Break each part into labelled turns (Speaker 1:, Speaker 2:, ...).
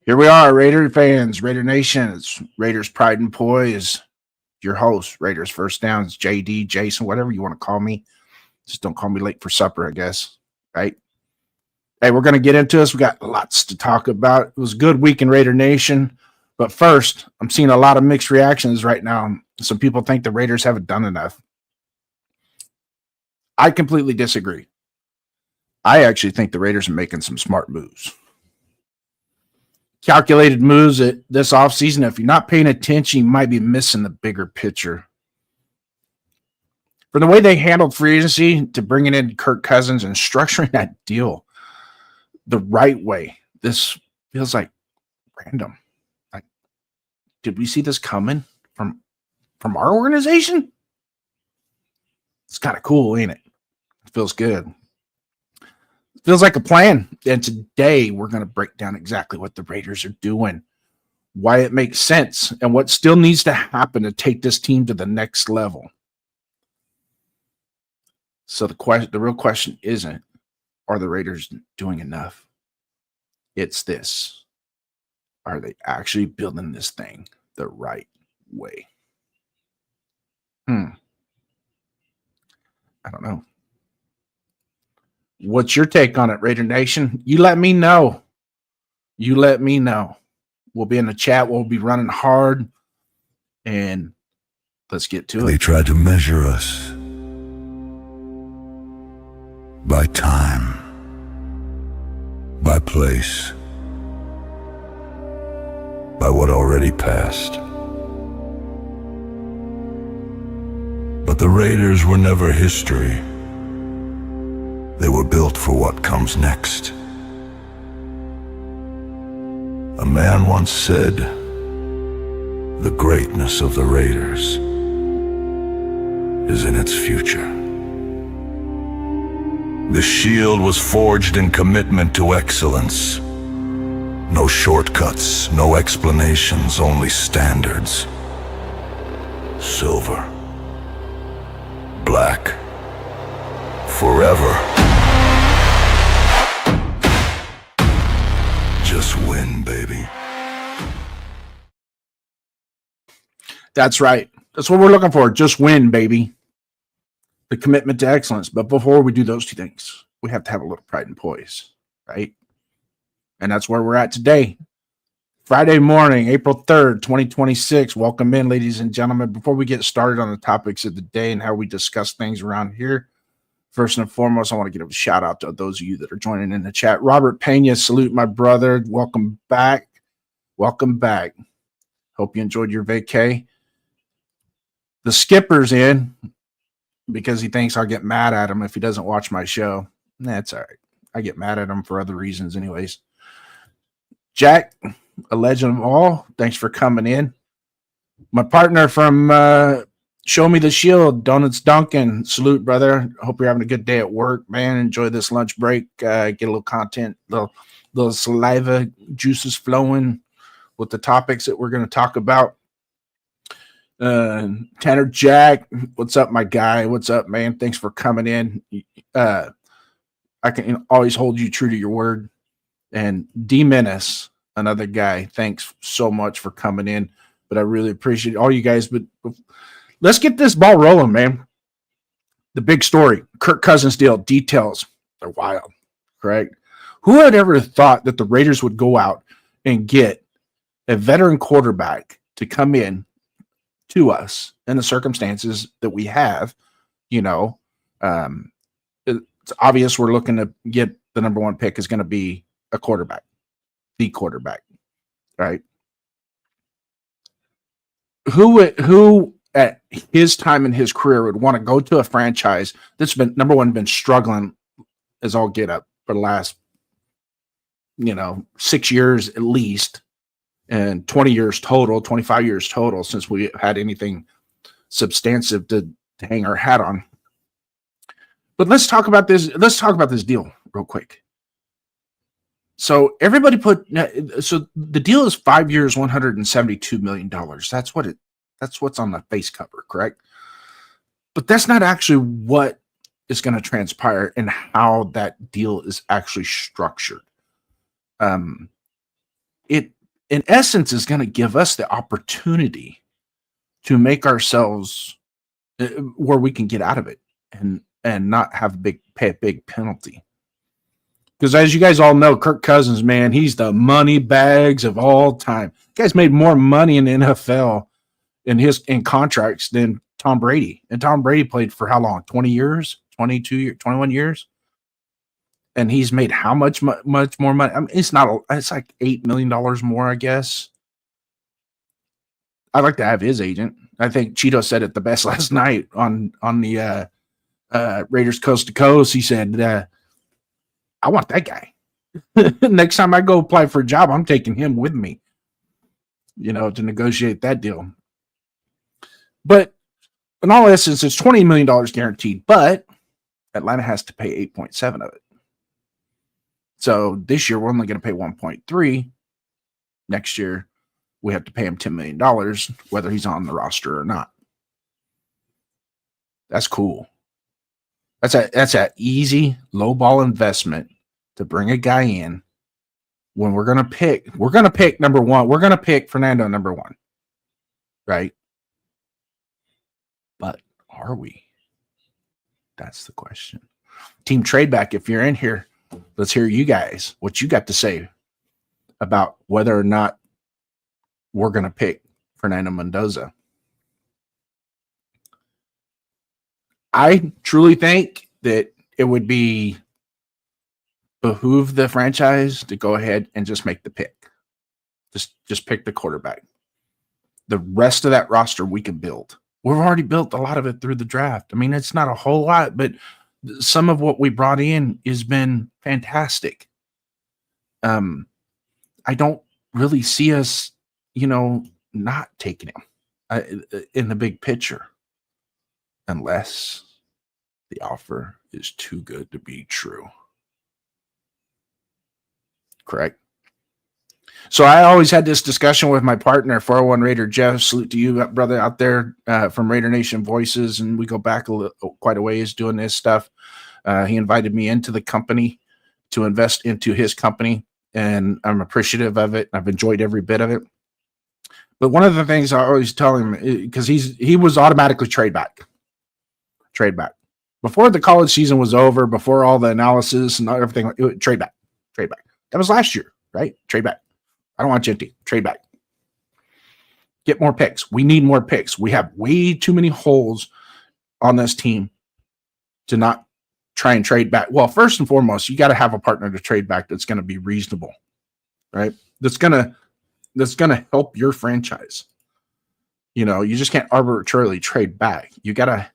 Speaker 1: Here we are, Raider fans, Raider Nation. It's Raiders Pride and Poise. Your host, Raiders First Downs, JD, Jason, whatever you want to call me. Just don't call me late for supper, I guess. Right? Hey, we're going to get into this. We got lots to talk about. It was a good week in Raider Nation. But first, I'm seeing a lot of mixed reactions right now. Some people think the Raiders haven't done enough. I completely disagree. I actually think the Raiders are making some smart moves. Calculated moves at this offseason. If you're not paying attention, you might be missing the bigger picture. For the way they handled free agency to bringing in Kirk Cousins and structuring that deal the right way, this feels like random. Like, did we see this coming from our organization? It's kind of cool, ain't it? It feels good. Feels like a plan. And today we're going to break down exactly what the Raiders are doing, why it makes sense, and what still needs to happen to take this team to the next level. So the real question isn't, are the Raiders doing enough? It's this. Are they actually building this thing the right way? I don't know. What's your take on it, Raider Nation? You let me know. You let me know. We'll be in the chat. We'll be running hard. And let's get to it.
Speaker 2: They tried to measure us by time, by place, by what already passed. But the Raiders were never history. They were built for what comes next. A man once said, the greatness of the Raiders is in its future. The shield was forged in commitment to excellence. No shortcuts, no explanations, only standards. Silver. Black. Forever. Just win, baby.
Speaker 1: That's right. That's what we're looking for. Just win, baby. The commitment to excellence. But before we do those two things, we have to have a little pride and poise, right? And that's where we're at today. Friday morning, April 3rd, 2026. Welcome in, ladies and gentlemen. Before we get started on the topics of the day and how we discuss things around here, first and foremost, I want to give a shout out to those of you that are joining in the chat. Robert Pena, salute my brother. Welcome back. Welcome back. Hope you enjoyed your vacay. The skipper's in because he thinks I'll get mad at him if he doesn't watch my show. That's all right. I get mad at him for other reasons anyways. Jack, a legend of all, thanks for coming in. My partner from Show Me the Shield, Donuts Duncan. Salute, brother. Hope you're having a good day at work, man. Enjoy this lunch break. Get a little content, little saliva juices flowing with the topics that we're going to talk about. Tanner Jack, what's up, my guy? What's up, man? Thanks for coming in. I can always hold you true to your word. And D Menace, another guy. Thanks so much for coming in. But I really appreciate all you guys. But let's get this ball rolling, man. The big story, Kirk Cousins deal, details. They're wild, correct? Who had ever thought that the Raiders would go out and get a veteran quarterback to come in to us in the circumstances that we have? You know, it's obvious we're looking to get the number one pick is going to be a quarterback, the quarterback, right? Who at his time in his career would want to go to a franchise that's been, number one, been struggling as all get up for the last, 6 years at least, and 20 years total, 25 years total since we had anything substantive to hang our hat on. But let's talk about this. Let's talk about this deal real quick. So everybody so the deal is 5 years, $172 million. That's what's on the face cover, correct? But that's not actually what is going to transpire and how that deal is actually structured. in essence, is going to give us the opportunity to make ourselves where we can get out of it and not have pay a big penalty. Because as you guys all know, Kirk Cousins, man, he's the money bags of all time. The guy's made more money in the NFL in contracts than Tom Brady. And Tom Brady played for how long? 20 years, 22 years, 21 years. And he's made how much more money? I mean, it's like $8 million more, I guess. I'd like to have his agent. I think Cheeto said it the best last night on the Raiders Coast to Coast. He said, I want that guy. Next time I go apply for a job, I'm taking him with me, to negotiate that deal. But in all essence, it's $20 million guaranteed, but Atlanta has to pay 8.7 of it. So this year, we're only going to pay 1.3. Next year, we have to pay him $10 million, whether he's on the roster or not. That's cool. That's an easy, low ball investment to bring a guy in when we're going to pick number one. We're going to pick Fernando number one, right? But are we? That's the question. Team Tradeback, if you're in here, let's hear you guys, what you got to say about whether or not we're going to pick Fernando Mendoza. I truly think that it would behoove the franchise to go ahead and just make the pick. Just pick the quarterback. The rest of that roster we can build. We've already built a lot of it through the draft. I mean, it's not a whole lot, but some of what we brought in has been fantastic. I don't really see us, not taking him in the big picture unless the offer is too good to be true. Correct? So I always had this discussion with my partner, 401 Raider Jeff. Salute to you, brother, out there from Raider Nation Voices, and we go back quite a ways doing this stuff. He invited me into the company to invest into his company, and I'm appreciative of it. I've enjoyed every bit of it. But one of the things I always tell him, because he was automatically trade back. Before the college season was over, before all the analysis and everything, trade back. That was last year, right? Trade back. I don't want you empty. Trade back. Get more picks. We need more picks. We have way too many holes on this team to not try and trade back. Well, first and foremost, you got to have a partner to trade back that's going to be reasonable, right? That's going to help your franchise. You just can't arbitrarily trade back. You got to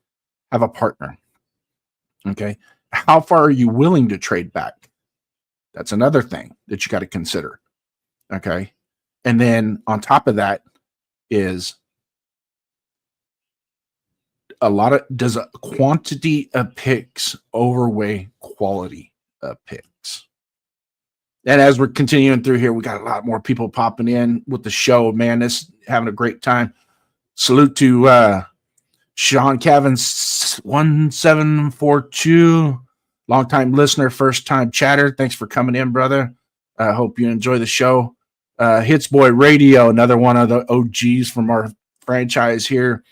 Speaker 1: have a partner. Okay. How far are you willing to trade back? That's another thing that you got to consider. Okay. And then on top of that is does a quantity of picks overweigh quality of picks? And as we're continuing through here, we got a lot more people popping in with the show, man. This having a great time. Salute to Sean Cavan 1742, longtime listener, first time chatter. Thanks for coming in, brother. I hope you enjoy the show. Hits Boy Radio, another one of the OGs from our franchise here.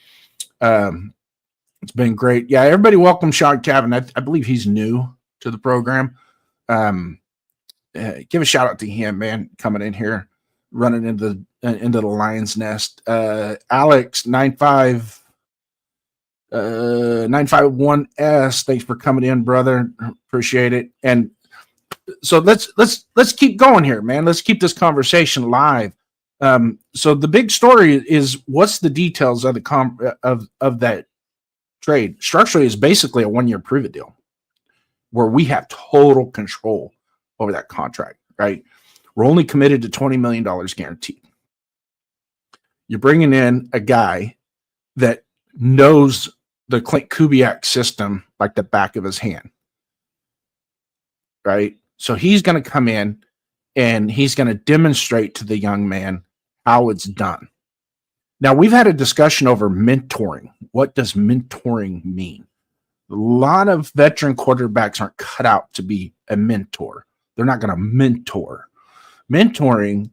Speaker 1: It's been great. Yeah, everybody welcome Sean Cavan. I believe he's new to the program. Give a shout out to him, man, coming in here, running into the lion's nest. Alex 951S, thanks for coming in, brother. Appreciate it. And so let's keep going here, man. Let's keep this conversation live. So the big story is, what's the details of the of that trade? Structurally, is basically a 1-year prove-it deal where we have total control over that contract, right? We're only committed to $20 million guaranteed. You're bringing in a guy that knows the Clint Kubiak system like the back of his hand, right? So he's going to come in and he's going to demonstrate to the young man how it's done. Now, we've had a discussion over mentoring. What does mentoring mean? A lot of veteran quarterbacks aren't cut out to be a mentor. They're not going to mentor. Mentoring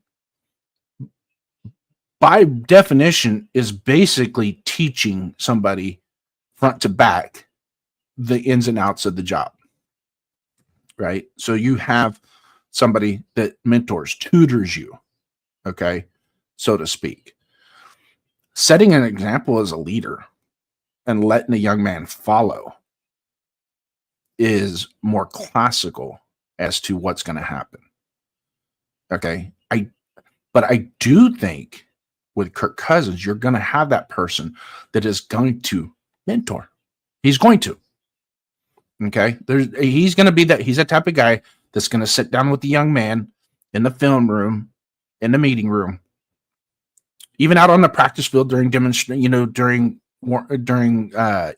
Speaker 1: by definition, is basically teaching somebody front to back the ins and outs of the job, right? So you have somebody that mentors, tutors you, okay, so to speak. Setting an example as a leader and letting a young man follow is more classical as to what's going to happen. Okay. But I do think with Kirk Cousins, you're going to have that person that is going to mentor. He's going to. Okay. He's going to be that. He's that type of guy that's going to sit down with the young man in the film room, in the meeting room, even out on the practice field during during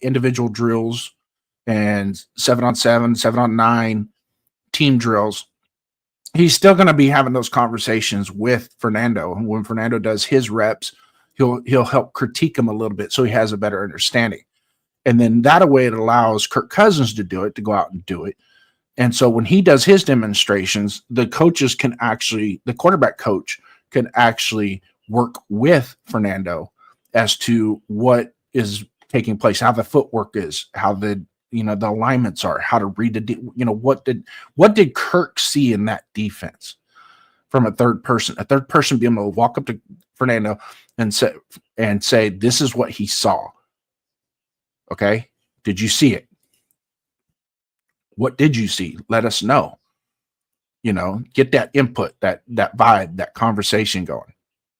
Speaker 1: individual drills and 7-on-7, 7-on-9 team drills. He's still going to be having those conversations with Fernando. And when Fernando does his reps, he'll help critique him a little bit so he has a better understanding. And then that way it allows Kirk Cousins to do it, to go out and do it. And so when he does his demonstrations, the quarterback coach can actually work with Fernando as to what is taking place, how the footwork is, how the alignments are, how to read what did Kirk see in that defense from a third person being able to walk up to Fernando and say, this is what he saw. Okay. Did you see it? What did you see? Let us know, get that input, that vibe, that conversation going.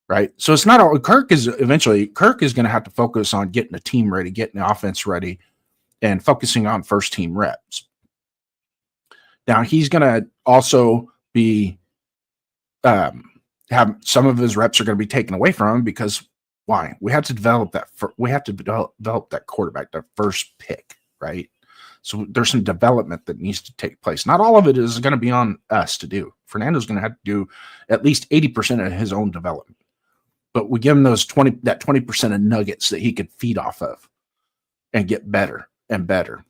Speaker 1: Right. So it's not all Kirk is going to have to focus on getting the team ready, getting the offense ready, and focusing on first team reps. Now he's going to also be have some of his reps are going to be taken away from him because why? We have to develop that. Develop that quarterback, that first pick, right? So there's some development that needs to take place. Not all of it is going to be on us to do. Fernando's going to have to do at least 80% of his own development, but we give him that 20% of nuggets that he could feed off of and get better and better.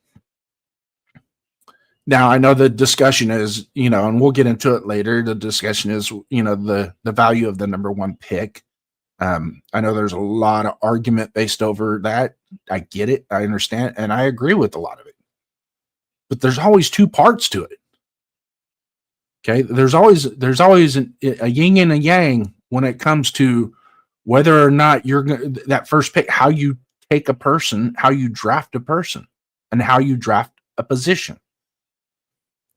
Speaker 1: Now, I know the discussion is, and we'll get into it later. The discussion is, the value of the number one pick. I know there's a lot of argument based over that. I get it. I understand. And I agree with a lot of it. But there's always two parts to it. Okay. There's always a yin and a yang when it comes to whether or not you're that first pick, how you take a person, how you draft a person, and how you draft a position.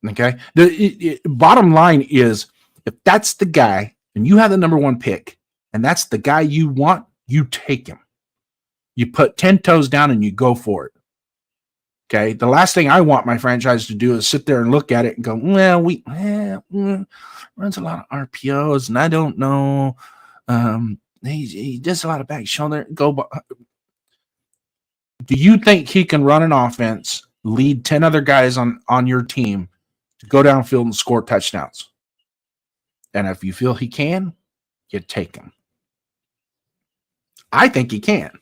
Speaker 1: Okay. The bottom line is, if that's the guy and you have the number one pick and that's the guy you want, you take him. You put 10 toes down and you go for it. Okay. The last thing I want my franchise to do is sit there and look at it and go, well, runs a lot of RPOs and I don't know. He does a lot of back shoulder. Do you think he can run an offense, lead 10 other guys on your team to go downfield and score touchdowns? And if you feel he can, you take him. I think he can.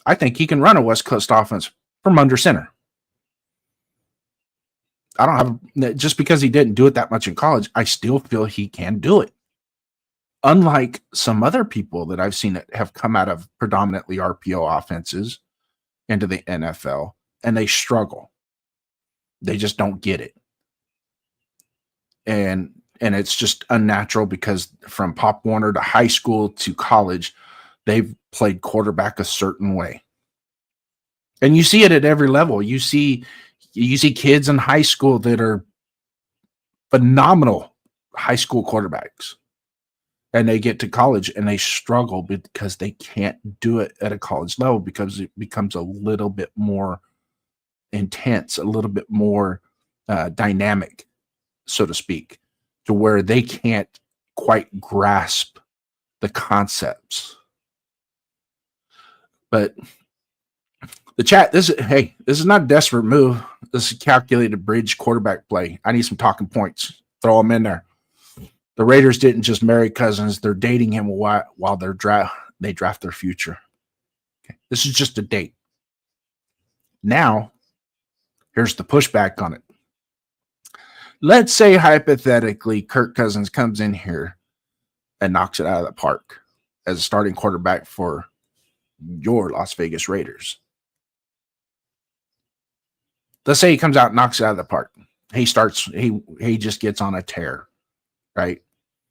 Speaker 1: I think he can run a West Coast offense from under center. Just because he didn't do it that much in college, I still feel he can do it. Unlike some other people that I've seen that have come out of predominantly RPO offenses into the NFL and they struggle. They just don't get it. And it's just unnatural because from Pop Warner to high school to college, they've played quarterback a certain way. And you see it at every level. You see kids in high school that are phenomenal high school quarterbacks. And they get to college and they struggle because they can't do it at a college level because it becomes a little bit more intense, a little bit more dynamic, so to speak, to where they can't quite grasp the concepts. But the chat, this is not a desperate move. This is a calculated bridge quarterback play. I need some talking points. Throw them in there. The Raiders didn't just marry Cousins. They're dating him while they draft their future. Okay. This is just a date. Now, here's the pushback on it. Let's say, hypothetically, Kirk Cousins comes in here and knocks it out of the park. as a starting quarterback for your Las Vegas Raiders. Let's say he comes out and knocks it out of the park. He just gets on a tear, right?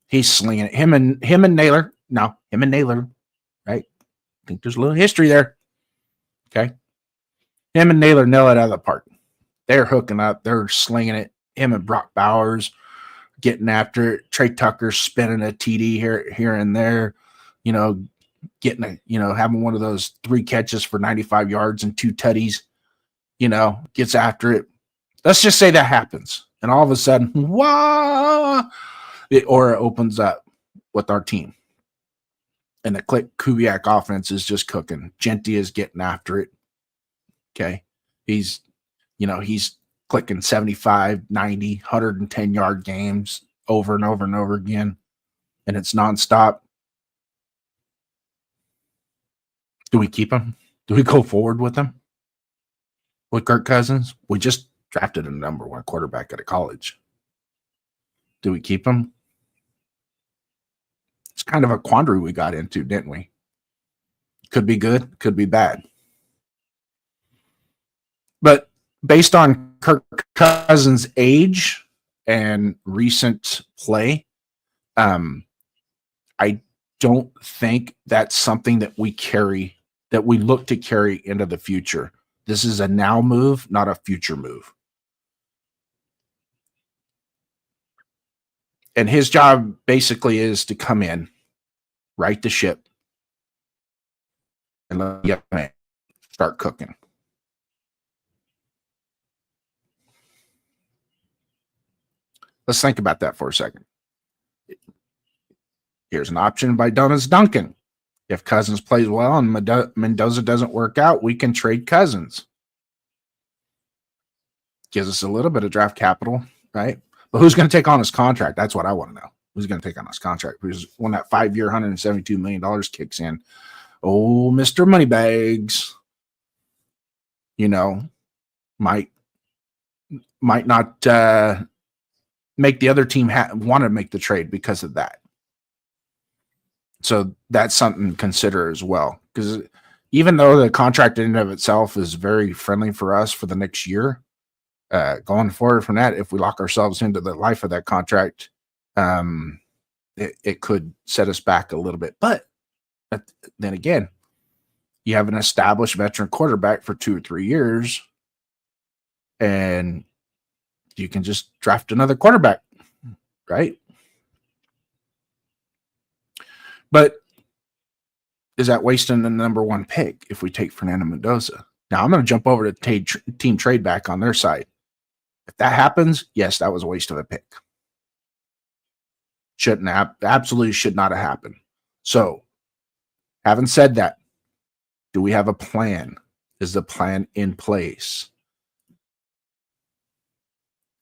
Speaker 1: He's slinging it. Him and Naylor, right? I think there's a little history there. Okay. Him and Naylor nail it out of the park. They're hooking up. They're slinging it. Him and Brock Bowers getting after it. Trey Tucker spinning a TD here and there. Having one of those 3 catches for 95 yards and 2 tutties. Gets after it. Let's just say that happens. And all of a sudden, it opens up with our team. And the Click Kubiak offense is just cooking. Genty is getting after it. Okay. He's clicking 75, 90, 110-yard games over and over and over again. And it's nonstop. Do we keep him? Do we go forward with him? With Kirk Cousins? We just drafted a number 1 quarterback out of college. Do we keep him? It's kind of a quandary we got into, didn't we? Could be good, could be bad. But based on Kirk Cousins' age and recent play, I don't think that's something that we look to carry into the future. This is a now move, not a future move. And his job basically is to come in, right the ship, and let the man start cooking. Let's think about that for a second. Here's an option by Donis Duncan. If Cousins plays well and Mendoza doesn't work out, we can trade Cousins. Gives us a little bit of draft capital, right? But who's going to take on his contract? That's what I want to know. Who's going to take on his contract? Because when that 5-year, $172 million kicks in, oh, Mr. Moneybags, might not make the other team want to make the trade because of that. So that's something to consider as well. Because even though the contract in and of itself is very friendly for us for the next year, going forward from that, if we lock ourselves into the life of that contract, it could set us back a little bit. But then again, you have an established veteran quarterback for 2 or 3 years, and you can just draft another quarterback, right? But is that wasting the number 1 pick if we take Fernando Mendoza? Now, I'm going to jump over to team trade back on their side. If that happens, yes, that was a waste of a pick. Absolutely should not have happened. So, having said that, do we have a plan? Is the plan in place?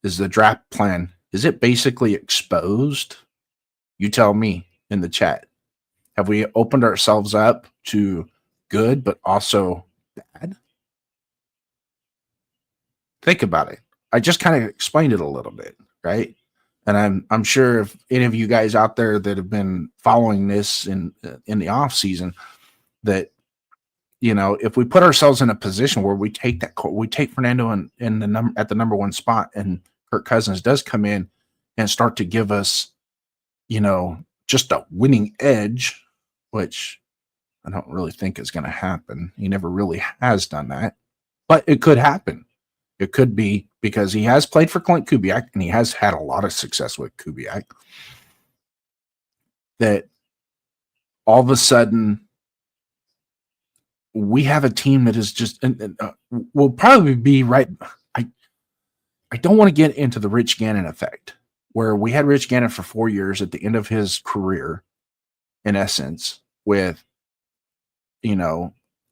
Speaker 1: Is the draft plan, is it basically exposed? You tell me in the chat. Have we opened ourselves up to good, but also bad? Think about it. I just kind of explained it a little bit, right? And I'm sure if any of you guys out there that have been following this in the off season, that if we put ourselves in a position where we take Fernando at the number 1 spot, and Kirk Cousins does come in and start to give us, just a winning edge, which I don't really think is going to happen. He never really has done that, but it could happen. It could be because he has played for Clint Kubiak and he has had a lot of success with Kubiak, that all of a sudden we have a team that is just, will probably be right. I don't want to get into the Rich Gannon effect, where we had Rich Gannon for 4 years at the end of his career, in essence, with,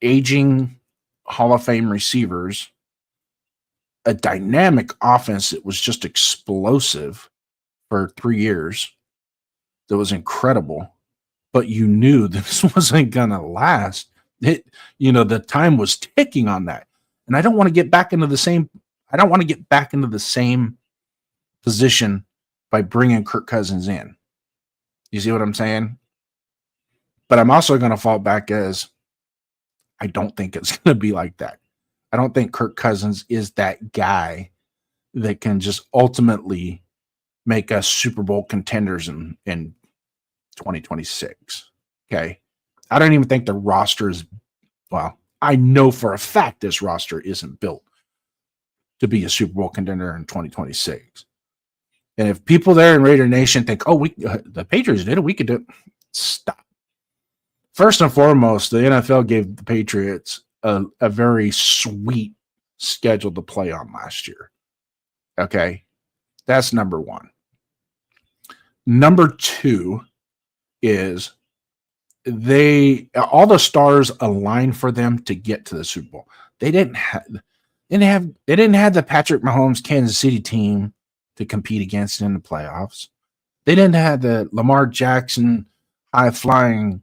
Speaker 1: aging Hall of Fame receivers, a dynamic offense that was just explosive for 3 years. That was incredible, but you knew this wasn't going to last. The time was ticking on that. And I don't want to get back into the same position by bringing Kirk Cousins in. You see what I'm saying? But I'm also going to fall back as I don't think it's going to be like that. I don't think Kirk Cousins is that guy that can just ultimately make us Super Bowl contenders in 2026. Okay. I don't even think the roster is, well, I know for a fact this roster isn't built to be a Super Bowl contender in 2026. And if people there in Raider Nation think, oh, the Patriots did it, we could do it. Stop. First and foremost, the NFL gave the Patriots a very sweet schedule to play on last year. Okay. That's number one. Number two is all the stars aligned for them to get to the Super Bowl. They didn't have the Patrick Mahomes Kansas City team to compete against in the playoffs. They didn't have the Lamar Jackson high flying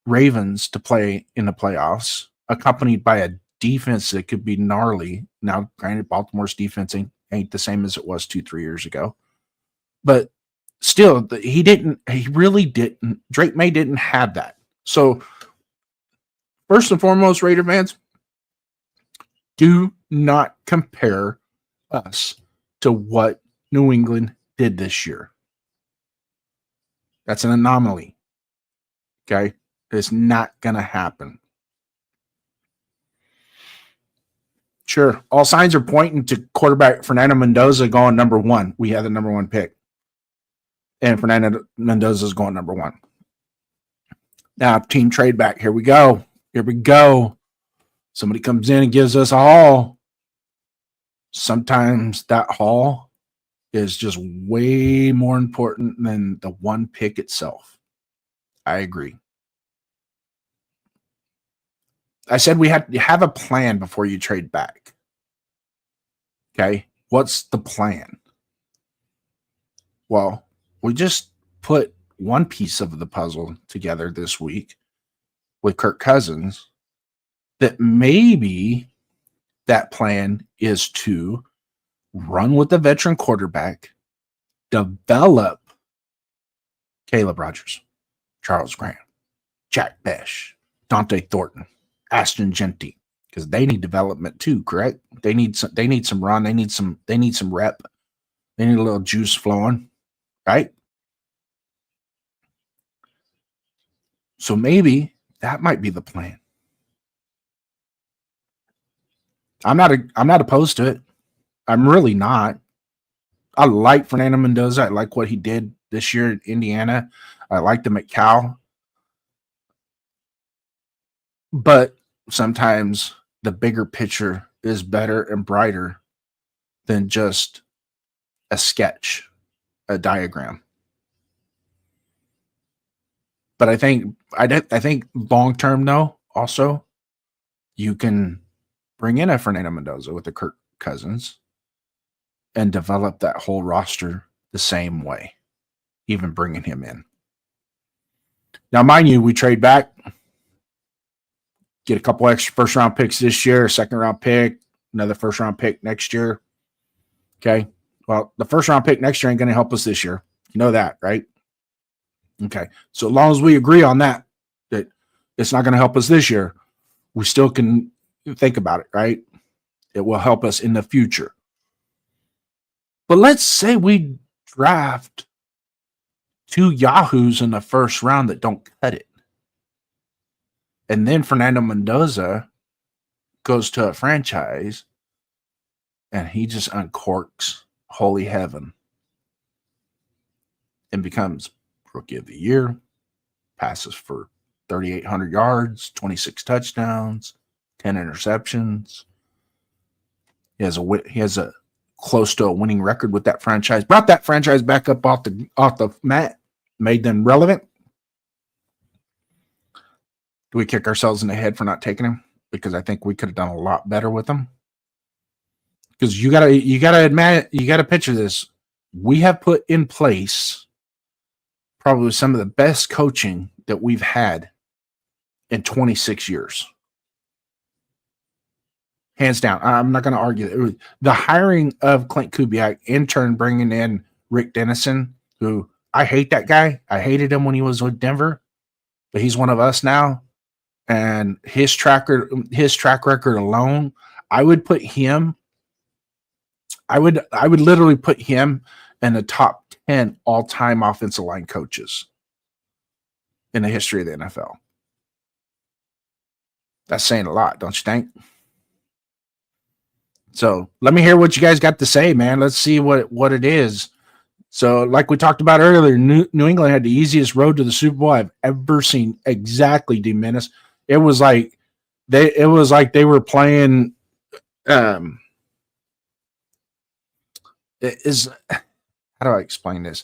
Speaker 1: Ravens to play in the playoffs, accompanied by a defense that could be gnarly. Now, granted, Baltimore's defense ain't the same as it was 2-3 years ago, but still, Drake May didn't have that. So, first and foremost, Raider fans, do not compare us to what New England did this year. That's an anomaly. Okay? It's not going to happen. Sure. All signs are pointing to quarterback Fernando Mendoza going number 1. We had the number 1 pick. And Fernando Mendoza is going number 1. Now, team trade back. Here we go. Somebody comes in and gives us a haul. Sometimes that haul is just way more important than the 1 pick itself. I agree. I said you have a plan before you trade back. Okay? What's the plan? Well, we just put one piece of the puzzle together this week with Kirk Cousins that maybe that plan is to run with the veteran quarterback, develop Caleb Rogers, Charles Graham, Jack Besh, Dante Thornton, Ashton Genty, because they need development too, correct? They need some run, they need some rep, they need a little juice flowing, right? So maybe that might be the plan. I'm not opposed to it. I'm really not. I like Fernando Mendoza. I like what he did this year in Indiana. I like him at Cal. But sometimes the bigger picture is better and brighter than just a sketch, a diagram. But I think long term, though, also you can bring in a Fernando Mendoza with a Kirk Cousins and develop that whole roster the same way, even bringing him in. Now, mind you, we trade back, get a couple extra first-round picks this year, a second-round pick, another first-round pick next year. Okay? Well, the first-round pick next year ain't going to help us this year. You know that, right? Okay. So as long as we agree on that it's not going to help us this year, we still can think about it, right? It will help us in the future. But let's say we draft 2 yahoos in the first round that don't cut it. And then Fernando Mendoza goes to a franchise and he just uncorks holy heaven and becomes Rookie of the Year, passes for 3,800 yards, 26 touchdowns, 10 interceptions. He has a close to a winning record with that franchise. Brought that franchise back up off the mat, made them relevant. Do we kick ourselves in the head for not taking him? Because I think we could have done a lot better with him. Because you gotta admit, you gotta picture this. We have put in place probably some of the best coaching that we've had in 26 years. Hands down. I'm not going to argue. The hiring of Clint Kubiak, in turn bringing in Rick Dennison, who I hate that guy. I hated him when he was with Denver. but he's one of us now. And his track record alone, I would put him. I would literally put him in the top 10 all-time offensive line coaches in the history of the NFL. That's saying a lot, don't you think? So let me hear what you guys got to say, man. Let's see what it is. So, like we talked about earlier, New England had the easiest road to the Super Bowl I've ever seen. Exactly, D-Menace. It was like they were playing. How do I explain this?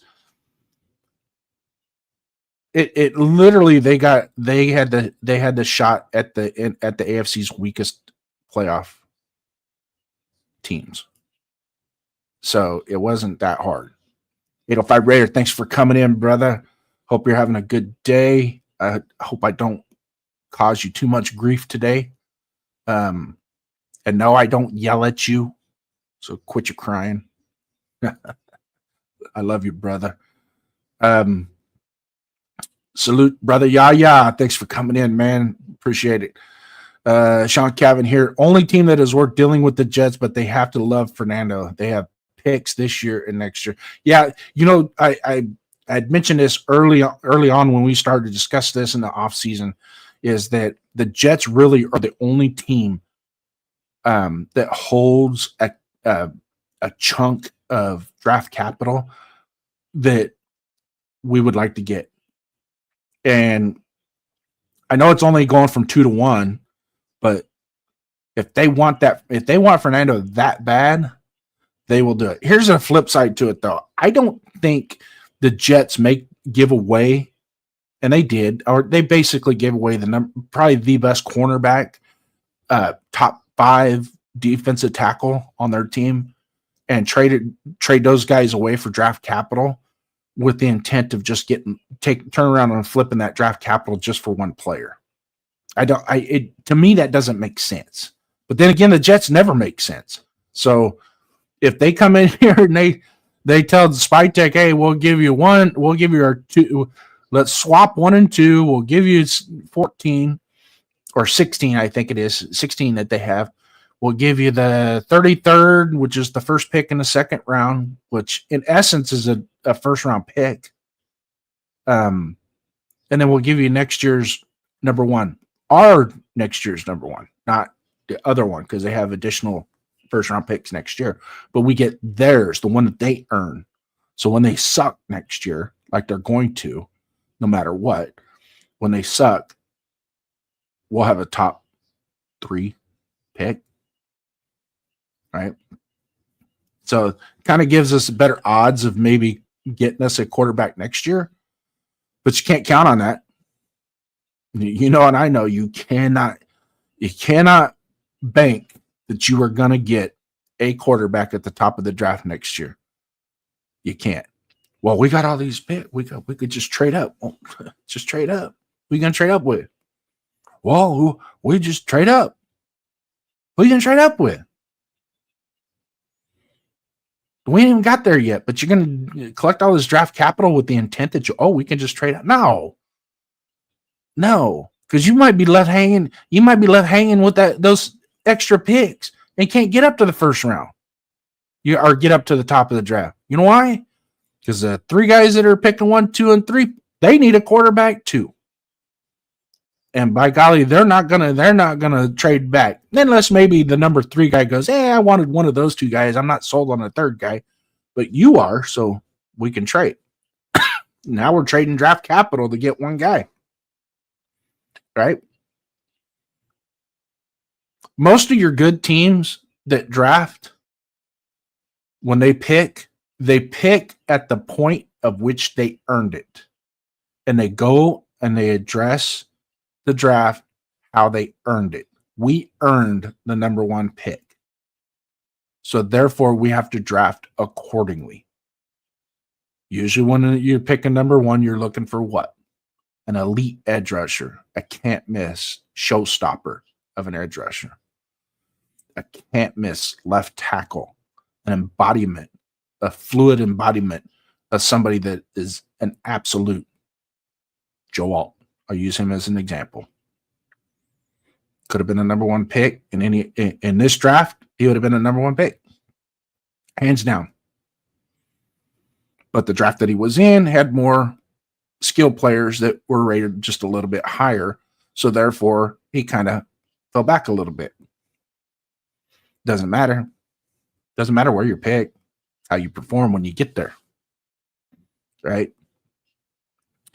Speaker 1: It literally they had the shot at the AFC's weakest playoff teams. So it wasn't that hard. 805 Raider, thanks for coming in, brother. Hope you're having a good day. I hope I don't cause you too much grief today. And no, I don't yell at you. So quit your crying. I love you, brother. Salute, brother. Yeah. Thanks for coming in, man. Appreciate it. Sean Cavan here. Only team that is worth dealing with the Jets, but they have to love Fernando. They have picks this year and next year. Yeah, I had mentioned this early on when we started to discuss this in the offseason, is that the Jets really are the only team that holds a chunk of draft capital that we would like to get. And I know it's only going from 2 to 1, but if they want Fernando that bad, they will do it. Here's a flip side to it, though. I don't think the Jets give away, and they did, or they basically gave away probably the best cornerback, top 5 defensive tackle on their team, and trade those guys away for draft capital with the intent of just turn around and flipping that draft capital just for one player. To me, that doesn't make sense. But then again, the Jets never make sense. So if they come in here and they tell the Spy Tech, hey, we'll give you our 2, let's swap 1 and 2, we'll give you 14 or 16, I think it is 16 that they have. We'll give you the 33rd, which is the first pick in the second round, which in essence is a first round pick. And then we'll give you next year's number 1, our next year's number 1, not the other one, because they have additional first round picks next year, but we get theirs, the one that they earn. So when they suck next year, like they're going to, no matter what, when they suck, we'll have a top 3 pick, right? So kind of gives us better odds of maybe getting us a quarterback next year, but you can't count on that. You know, and I know you cannot bank that you are going to get a quarterback at the top of the draft next year. You can't. Well, we got all these picks. We could just trade up. Just trade up. Who you going to trade up with? Well, we just trade up. Who you going to trade up with? We ain't even got there yet, but you're going to collect all this draft capital with the intent that we can just trade up. No, because you might be left hanging. You might be left hanging with those extra picks and can't get up to the first round. Or get up to the top of the draft. You know why? Because the 3 guys that are picking 1, 2, and 3, they need a quarterback too. And by golly, they're not gonna trade back unless maybe the number 3 guy goes, "Hey, I wanted one of those 2 guys. I'm not sold on the 3rd guy, but you are, so we can trade." Now we're trading draft capital to get 1 guy, right? Most of your good teams that draft, when they pick at the point of which they earned it. And they go and they address the draft how they earned it. We earned the number 1 pick. So therefore, we have to draft accordingly. Usually when you're picking number 1, you're looking for what? An elite edge rusher, a can't miss showstopper of an edge rusher, a can't miss left tackle, an embodiment, a fluid embodiment of somebody that is an absolute Joe Alt, I'll use him as an example. Could have been a number one pick in this draft. He would have been a number one pick, hands down. But the draft that he was in had more skilled players that were rated just a little bit higher. So therefore, he kind of fell back a little bit. Doesn't matter. Doesn't matter where you're picked, how you perform when you get there. Right?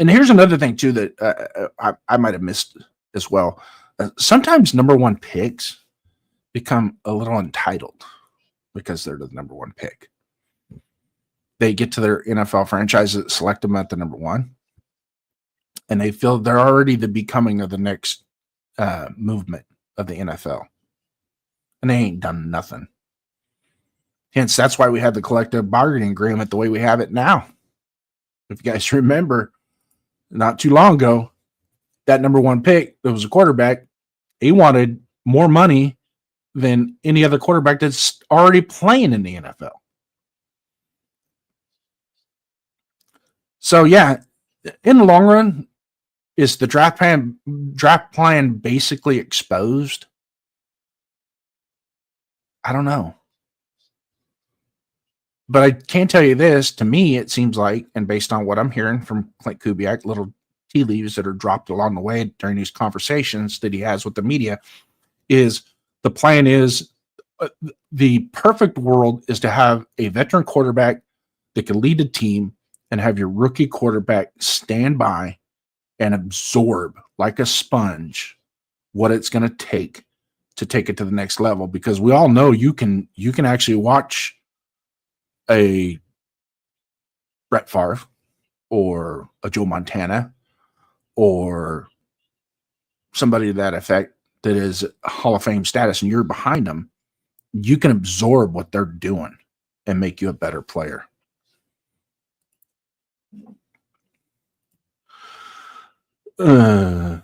Speaker 1: And here's another thing, too, that I might have missed as well. Sometimes number one picks become a little entitled because they're the number one pick. They get to their NFL franchise that select them at the number one, and they feel they're already the becoming of the next movement of the NFL. And they ain't done nothing. Hence, that's why we have the collective bargaining agreement the way we have it now. If you guys remember, not too long ago, that number one pick that was a quarterback, he wanted more money than any other quarterback that's already playing in the NFL. So, yeah, in the long run, is the draft plan basically exposed? I don't know. But I can tell you this, to me, it seems like, and based on what I'm hearing from Clint Kubiak, little tea leaves that are dropped along the way during these conversations that he has with the media, is the plan is the perfect world is to have a veteran quarterback that can lead a team and have your rookie quarterback stand by and absorb like a sponge what it's going to take it to the next level. Because we all know you can actually watch a Brett Favre or a Joe Montana or somebody to that effect that is Hall of Fame status and you're behind them, you can absorb what they're doing and make you a better player. Uh,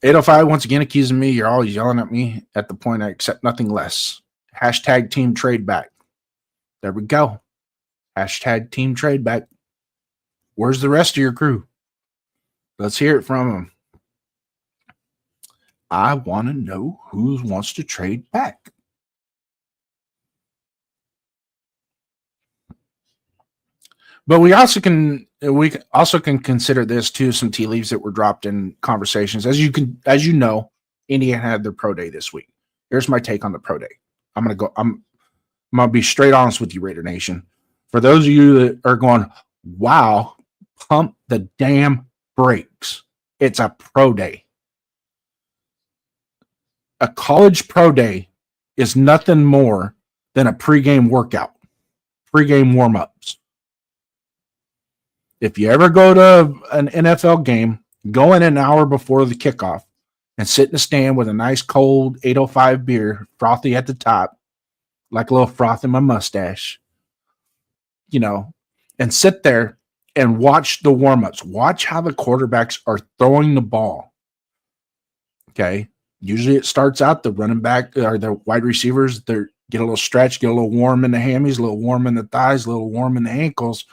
Speaker 1: 805 once again accusing me. You're always yelling at me. At the point I accept nothing less. Hashtag team trade back. There we go. Hashtag team trade back. Where's the rest of your crew? Let's hear it from them. I want to know who wants to trade back. But we also can consider this too, some tea leaves that were dropped in conversations. As you know, Indiana had their pro day this week. Here's my take on the pro day. I'm gonna be straight honest with you, Raider Nation. For those of you that are going, wow, pump the damn brakes. It's a pro day. A college pro day is nothing more than a pregame workout, pregame warm-ups. If you ever go to an NFL game, go in an hour before the kickoff and sit in a stand with a nice cold 805 beer, frothy at the top, like a little froth in my mustache, and sit there and watch the warm-ups. Watch how the quarterbacks are throwing the ball. Okay? Usually it starts out the running back or the wide receivers, they get a little stretch, get a little warm in the hammies, a little warm in the thighs, a little warm in the ankles.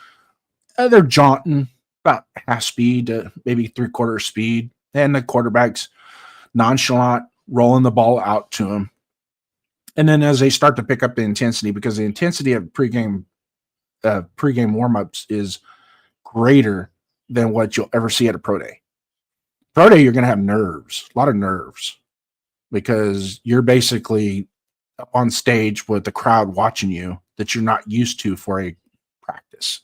Speaker 1: They're jaunting about half speed to maybe 3/4 speed. And the quarterback's nonchalant, rolling the ball out to him. And then as they start to pick up the intensity, because the intensity of pregame warm-ups is greater than what you'll ever see at a pro day. Pro day, you're going to have nerves, a lot of nerves, because you're basically up on stage with the crowd watching you that you're not used to for a practice.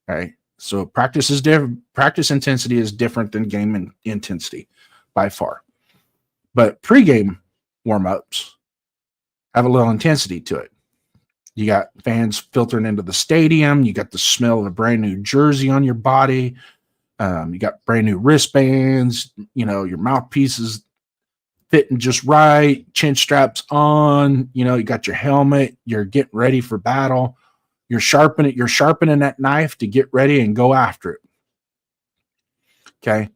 Speaker 1: Right. So practice is different. Practice intensity is different than game intensity by far. But pregame warm-ups have a little intensity to it. You got fans filtering into the stadium. You got the smell of a brand new jersey on your body. You got brand new wristbands. Your mouthpieces fitting just right. Chin straps on. You got your helmet. You're getting ready for battle. You're sharpening that knife to get ready and go after it. Okay.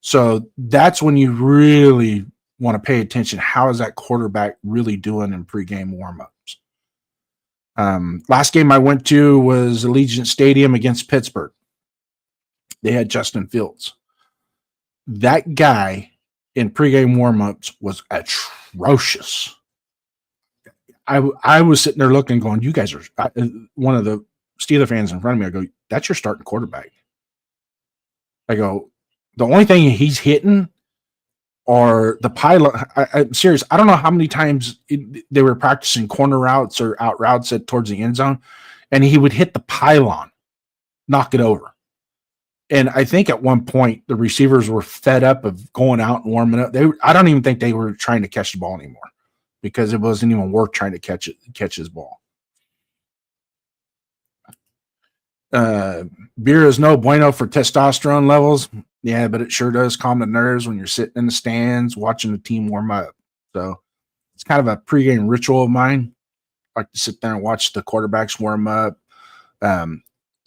Speaker 1: So that's when you really want to pay attention. How is that quarterback really doing in pregame warmups? Last game I went to was Allegiant Stadium against Pittsburgh. They had Justin Fields. that guy in pregame warmups was atrocious. I was sitting there looking, going, "You guys are." One of the Steeler fans in front of me, I go, "That's your starting quarterback." I go, "The only thing he's hitting are the pylon." I'm serious. I don't know how many times they were practicing corner routes or out routes towards the end zone, and he would hit the pylon, knock it over. And I think at one point the receivers were fed up of going out and warming up. I don't even think they were trying to catch the ball anymore because it wasn't even worth trying to catch his ball. Beer is no bueno for testosterone levels. Yeah, but it sure does calm the nerves when you're sitting in the stands watching the team warm up. So it's kind of a pregame ritual of mine. I like to sit there and watch the quarterbacks warm up,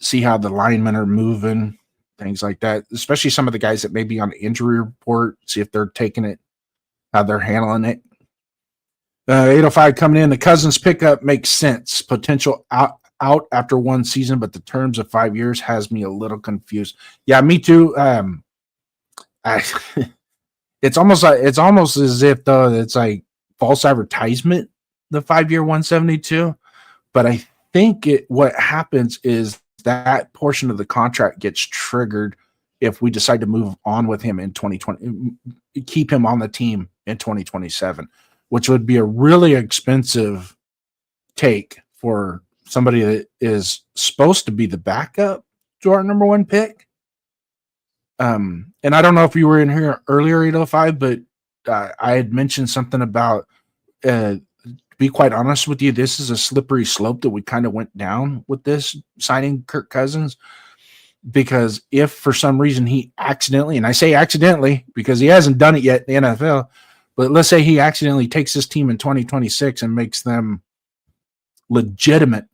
Speaker 1: see how the linemen are moving, things like that, especially some of the guys that may be on the injury report, see if they're taking it, how they're handling it. 805 coming in. The Cousins pickup makes sense. Potential out after one season, but the terms of 5 years has me a little confused. Yeah, me too. It's almost as if though it's like false advertisement, the 5 year 172. But I think what happens is that portion of the contract gets triggered if we decide to move on with him in 2020, keep him on the team in 2027, which would be a really expensive take for somebody that is supposed to be the backup to our number one pick. And I don't know if you were in here earlier, 805, but I had mentioned something about, to be quite honest with you, this is a slippery slope that we kind of went down with this signing Kirk Cousins, because if for some reason he accidentally, and I say accidentally because he hasn't done it yet in the NFL, but let's say he accidentally takes this team in 2026 and makes them legitimate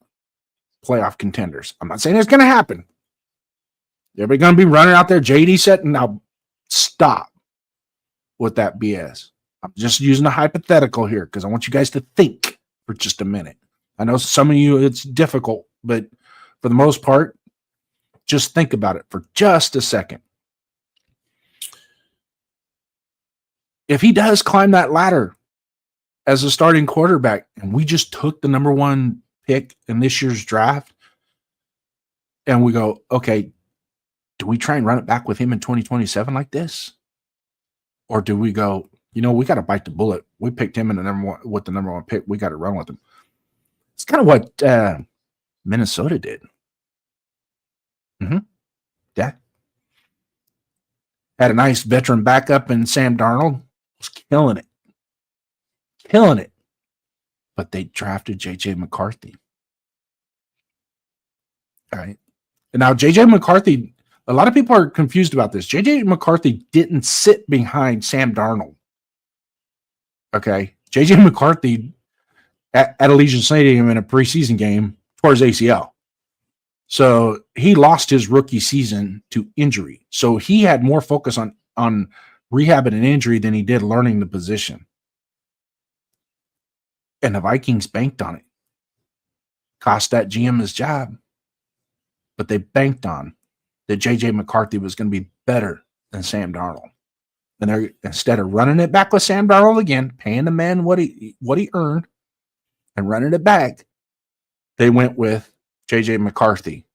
Speaker 1: playoff contenders. I'm not saying it's going to happen. Everybody going to be running out there, JD setting. Now stop with that BS. I'm just using a hypothetical here because I want you guys to think for just a minute. I know some of you, it's difficult, but for the most part, just think about it for just a second. If he does climb that ladder as a starting quarterback, and we just took the number one pick in this year's draft, and we go, okay, do we try and run it back with him in 2027 like this? Or do we go, we got to bite the bullet. We picked him in the number one pick. We got to run with him. It's kind of what Minnesota did. Yeah. Had a nice veteran backup in Sam Darnold. Was killing it. But they drafted J.J. McCarthy. All right. And now J.J. McCarthy, a lot of people are confused about this. J.J. McCarthy didn't sit behind Sam Darnold. Okay. J.J. McCarthy at Allegiant Stadium in a preseason game tore his ACL. So he lost his rookie season to injury. So he had more focus on rehabbing an injury than he did learning the position. And the Vikings banked on it. Cost that GM his job. But they banked on that J.J. McCarthy was going to be better than Sam Darnold. And they're, instead of running it back with Sam Darnold again, paying the man what he earned and running it back, they went with J.J. McCarthy.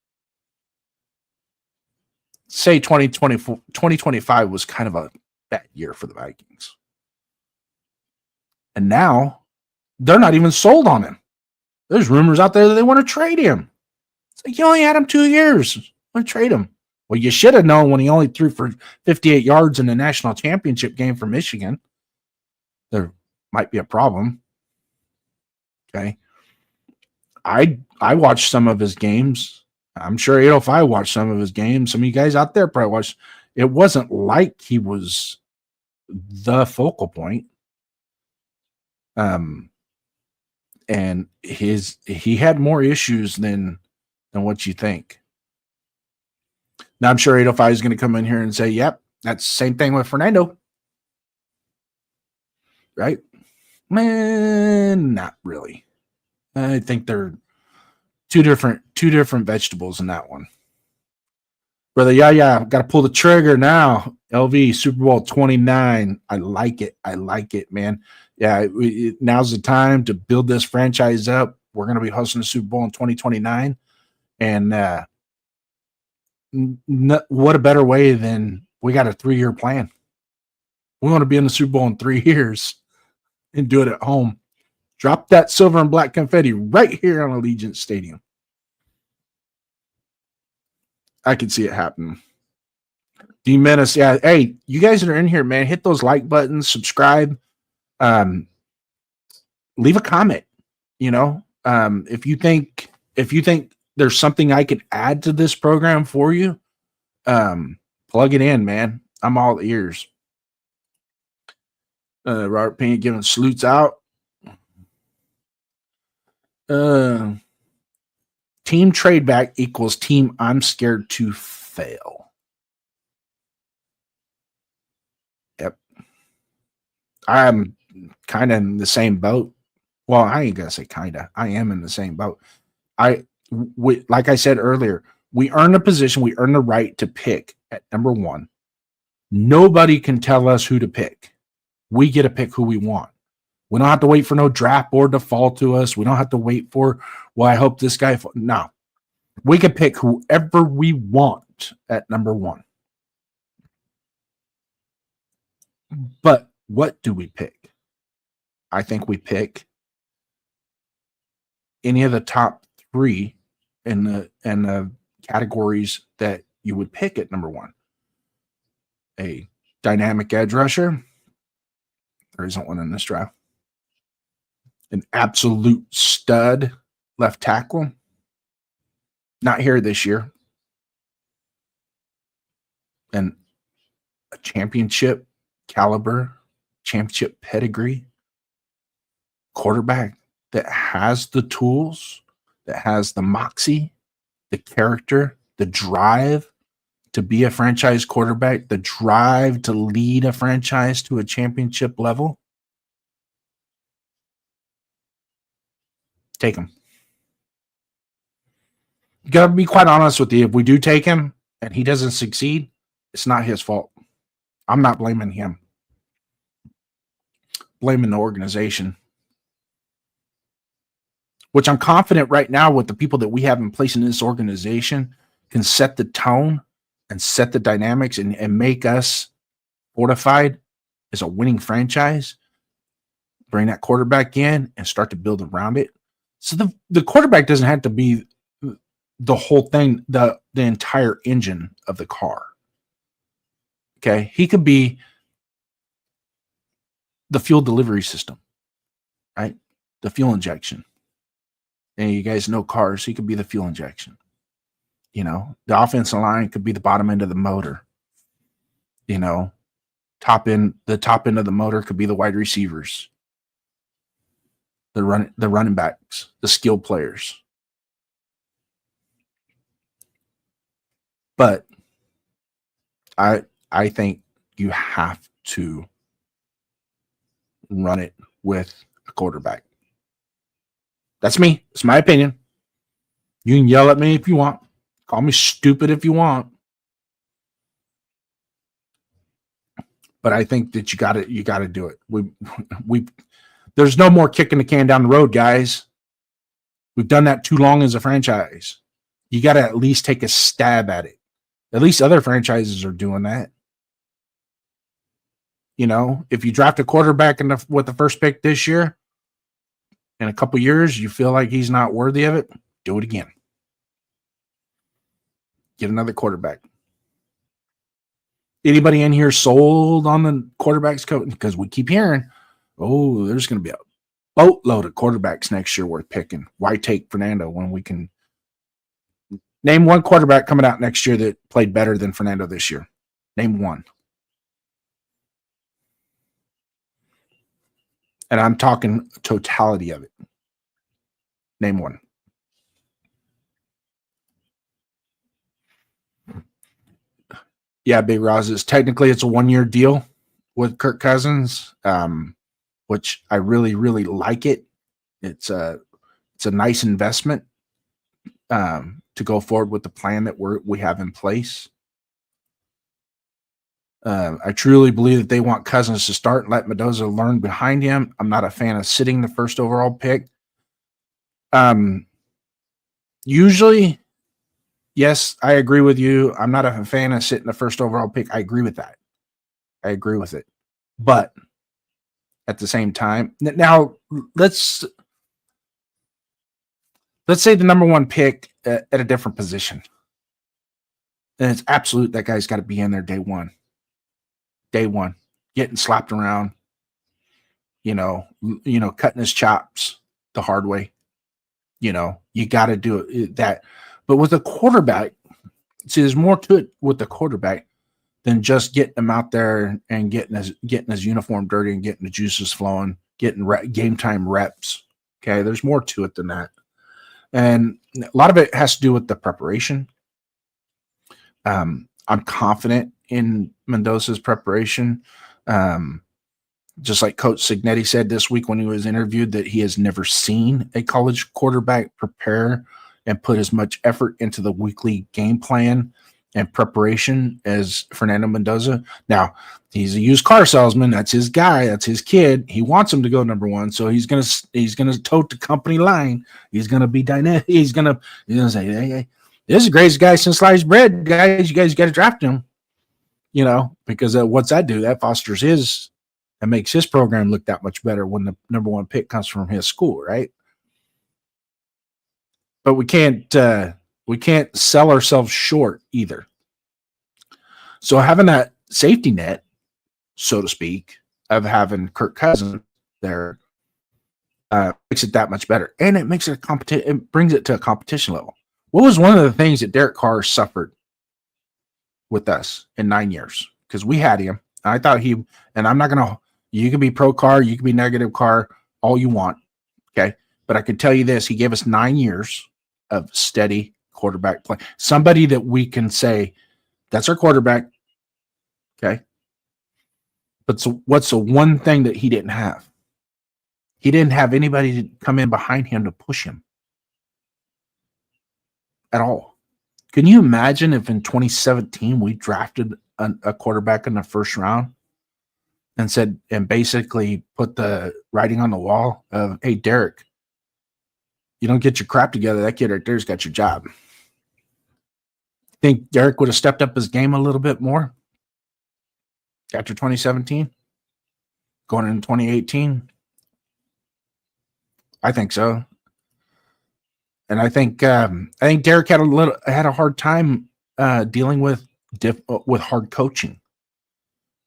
Speaker 1: Say 2025 was kind of a bad year for the Vikings. And now they're not even sold on him. There's rumors out there that they want to trade him. It's like, you only had him 2 years. Want to trade him? Well, you should have known when he only threw for 58 yards in the national championship game for Michigan. There might be a problem. Okay. I watched some of his games. I'm sure 805 watched some of his games. Some of you guys out there probably watched. It wasn't like he was the focal point. And he had more issues than what you think. Now I'm sure 805 is going to come in here and say, "Yep, that's the same thing with Fernando." Right? Man, not really. I think they're two different vegetables in that one. Brother, yeah. Got to pull the trigger now. LV Super Bowl 29. I like it. I like it, man. Yeah, now's the time to build this franchise up. We're going to be hosting the Super Bowl in 2029. And what a better way than we got a 3-year plan. We want to be in the Super Bowl in 3 years and do it at home. Drop that silver and black confetti right here on Allegiant Stadium. I can see it happening. D Menace, yeah. Hey, you guys that are in here, man, hit those like buttons, subscribe, leave a comment. You know, if you think there's something I could add to this program for you, plug it in, man. I'm all ears. Robert Payne giving salutes out. Team trade back equals team I'm scared to fail. Yep. I'm kind of in the same boat. Well, I ain't gonna say kind of. I am in the same boat. Like I said earlier, we earn a position, we earn the right to pick at number 1. Nobody can tell us who to pick. We get to pick who we want. We don't have to wait for no draft board to fall to us. We don't have to wait for, well, I hope this guy. No. We can pick whoever we want at number 1. But what do we pick? I think we pick any of the top 3 in the categories that you would pick at number 1. A dynamic edge rusher. There isn't one in this draft. An absolute stud left tackle. Not here this year. And a championship caliber, championship pedigree quarterback that has the tools, that has the moxie, the character, the drive to be a franchise quarterback, the drive to lead a franchise to a championship level. Take him. You got to be quite honest with you. If we do take him and he doesn't succeed, it's not his fault. I'm not blaming him. Blaming the organization. Which I'm confident right now with the people that we have in place in this organization can set the tone and set the dynamics and make us fortified as a winning franchise. Bring that quarterback in and start to build around it. So the quarterback doesn't have to be the whole thing, the entire engine of the car. Okay. He could be the fuel delivery system, right? The fuel injection. And you guys know cars. He could be the fuel injection. You know, the offensive line could be the bottom end of the motor. You know, the top end of the motor could be the wide receivers, the running backs, the skill players. But I think you have to run it with a quarterback. That's me. It's my opinion. You can yell at me if you want. Call me stupid if you want. But I think that you got to do it. There's no more kicking the can down the road, guys. We've done that too long as a franchise. You got to at least take a stab at it. At least other franchises are doing that. You know, if you draft a quarterback with the first pick this year, in a couple years, you feel like he's not worthy of it, do it again. Get another quarterback. Anybody in here sold on the quarterbacks coach? Because we keep hearing, oh, there's going to be a boatload of quarterbacks next year worth picking. Why take Fernando when we can name one quarterback coming out next year that played better than Fernando this year? Name one. And I'm talking totality of it. Name one. Yeah, Big Roz, technically it's a 1-year deal with Kirk Cousins, which I really, really like it. It's a nice investment to go forward with the plan that we have in place. I truly believe that they want Cousins to start and let Mendoza learn behind him. I'm not a fan of sitting the first overall pick. Usually, yes, I agree with you. I'm not a fan of sitting the first overall pick. I agree with that. I agree with it. But at the same time, now let's say the number one pick at a different position. And it's absolute that guy's got to be in there day one. Day one. Getting slapped around, cutting his chops the hard way. You got to do it that. But with a quarterback, see, there's more to it with the quarterback than just getting him out there and getting his uniform dirty and getting the juices flowing, getting game time reps. Okay, there's more to it than that. And a lot of it has to do with the preparation. I'm confident in Mendoza's preparation. Just like Coach Signetti said this week when he was interviewed, that he has never seen a college quarterback prepare and put as much effort into the weekly game plan and preparation as Fernando Mendoza. Now, he's a used car salesman. That's his guy. That's his kid. He wants him to go number one, so he's gonna tote the company line. He's gonna be dynamic. He's gonna say, hey, this is the greatest guy since sliced bread, guys. You guys got to draft him. Because what's that do? That fosters his and makes his program look that much better when the number one pick comes from his school, right? But we can't sell ourselves short either. So having that safety net, so to speak, of having Kirk Cousins there makes it that much better, and it makes it it brings it to a competition level. What was one of the things that Derek Carr suffered with us in 9 years? Because we had him. I thought and I'm not going to, you can be pro Carr, you can be negative Carr, all you want. Okay. But I can tell you this, he gave us 9 years of steady quarterback play. Somebody that we can say, that's our quarterback. Okay. But so what's the one thing that he didn't have? He didn't have anybody to come in behind him to push him at all. Can you imagine if in 2017 we drafted a quarterback in the first round and basically put the writing on the wall of, hey, Derek, you don't get your crap together, that kid right there's got your job. Think Derek would have stepped up his game a little bit more after 2017, going into 2018? I think so. And I think Derek had a hard time dealing with hard coaching,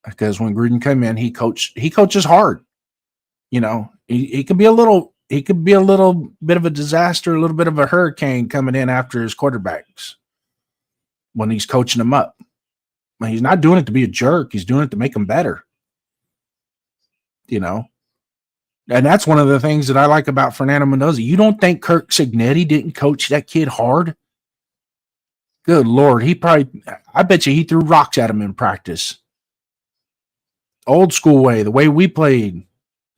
Speaker 1: because when Gruden came in, he coaches hard. He could be a little bit of a disaster, a little bit of a hurricane coming in after his quarterbacks when he's coaching them up. He's not doing it to be a jerk. He's doing it to make them better. And that's one of the things that I like about Fernando Mendoza. You don't think Kirk Signetti didn't coach that kid hard? Good Lord. I bet you he threw rocks at him in practice. Old school way, the way we played.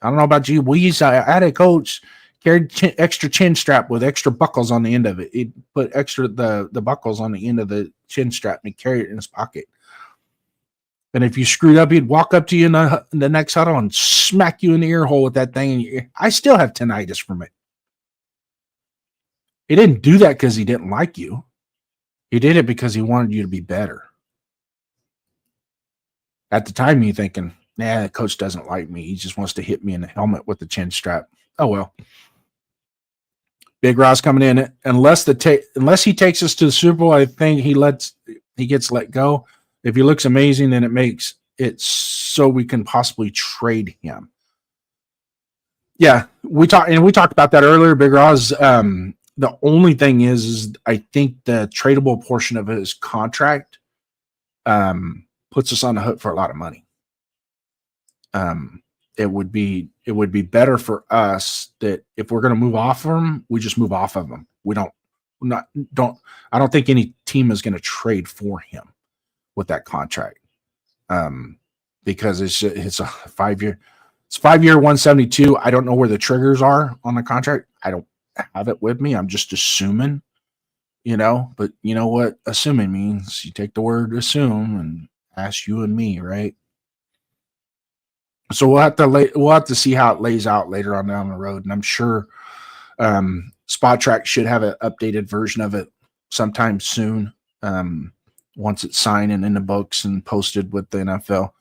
Speaker 1: I don't know about you. I had a coach carried extra chin strap with extra buckles on the end of it. He'd put the buckles on the end of the chin strap and he'd carry it in his pocket. And if you screwed up, he'd walk up to you in the next huddle and smack you in the ear hole with that thing. And I still have tinnitus from it. He didn't do that because he didn't like you. He did it because he wanted you to be better. At the time, you're thinking, nah, the coach doesn't like me. He just wants to hit me in the helmet with the chin strap. Oh, well. Big Ross coming in. Unless he takes us to the Super Bowl, I think he gets let go. If he looks amazing, then it makes it so we can possibly trade him. Yeah, we talked about that earlier, Big Roz. The only thing is I think the tradable portion of his contract puts us on the hook for a lot of money. It would be better for us that if we're going to move off of him, we just move off of him. I don't think any team is going to trade for him with that contract, because it's a 5-year. It's 5-year, 172. I don't know where the triggers are on the contract. I don't have it with me. I'm just assuming, but you know what assuming means. You take the word assume and Ask you and me, right? So we'll have to see how it lays out later on down the road, and I'm sure Spot Track should have an updated version of it sometime soon. Once it's signed and in the books and posted with the NFL.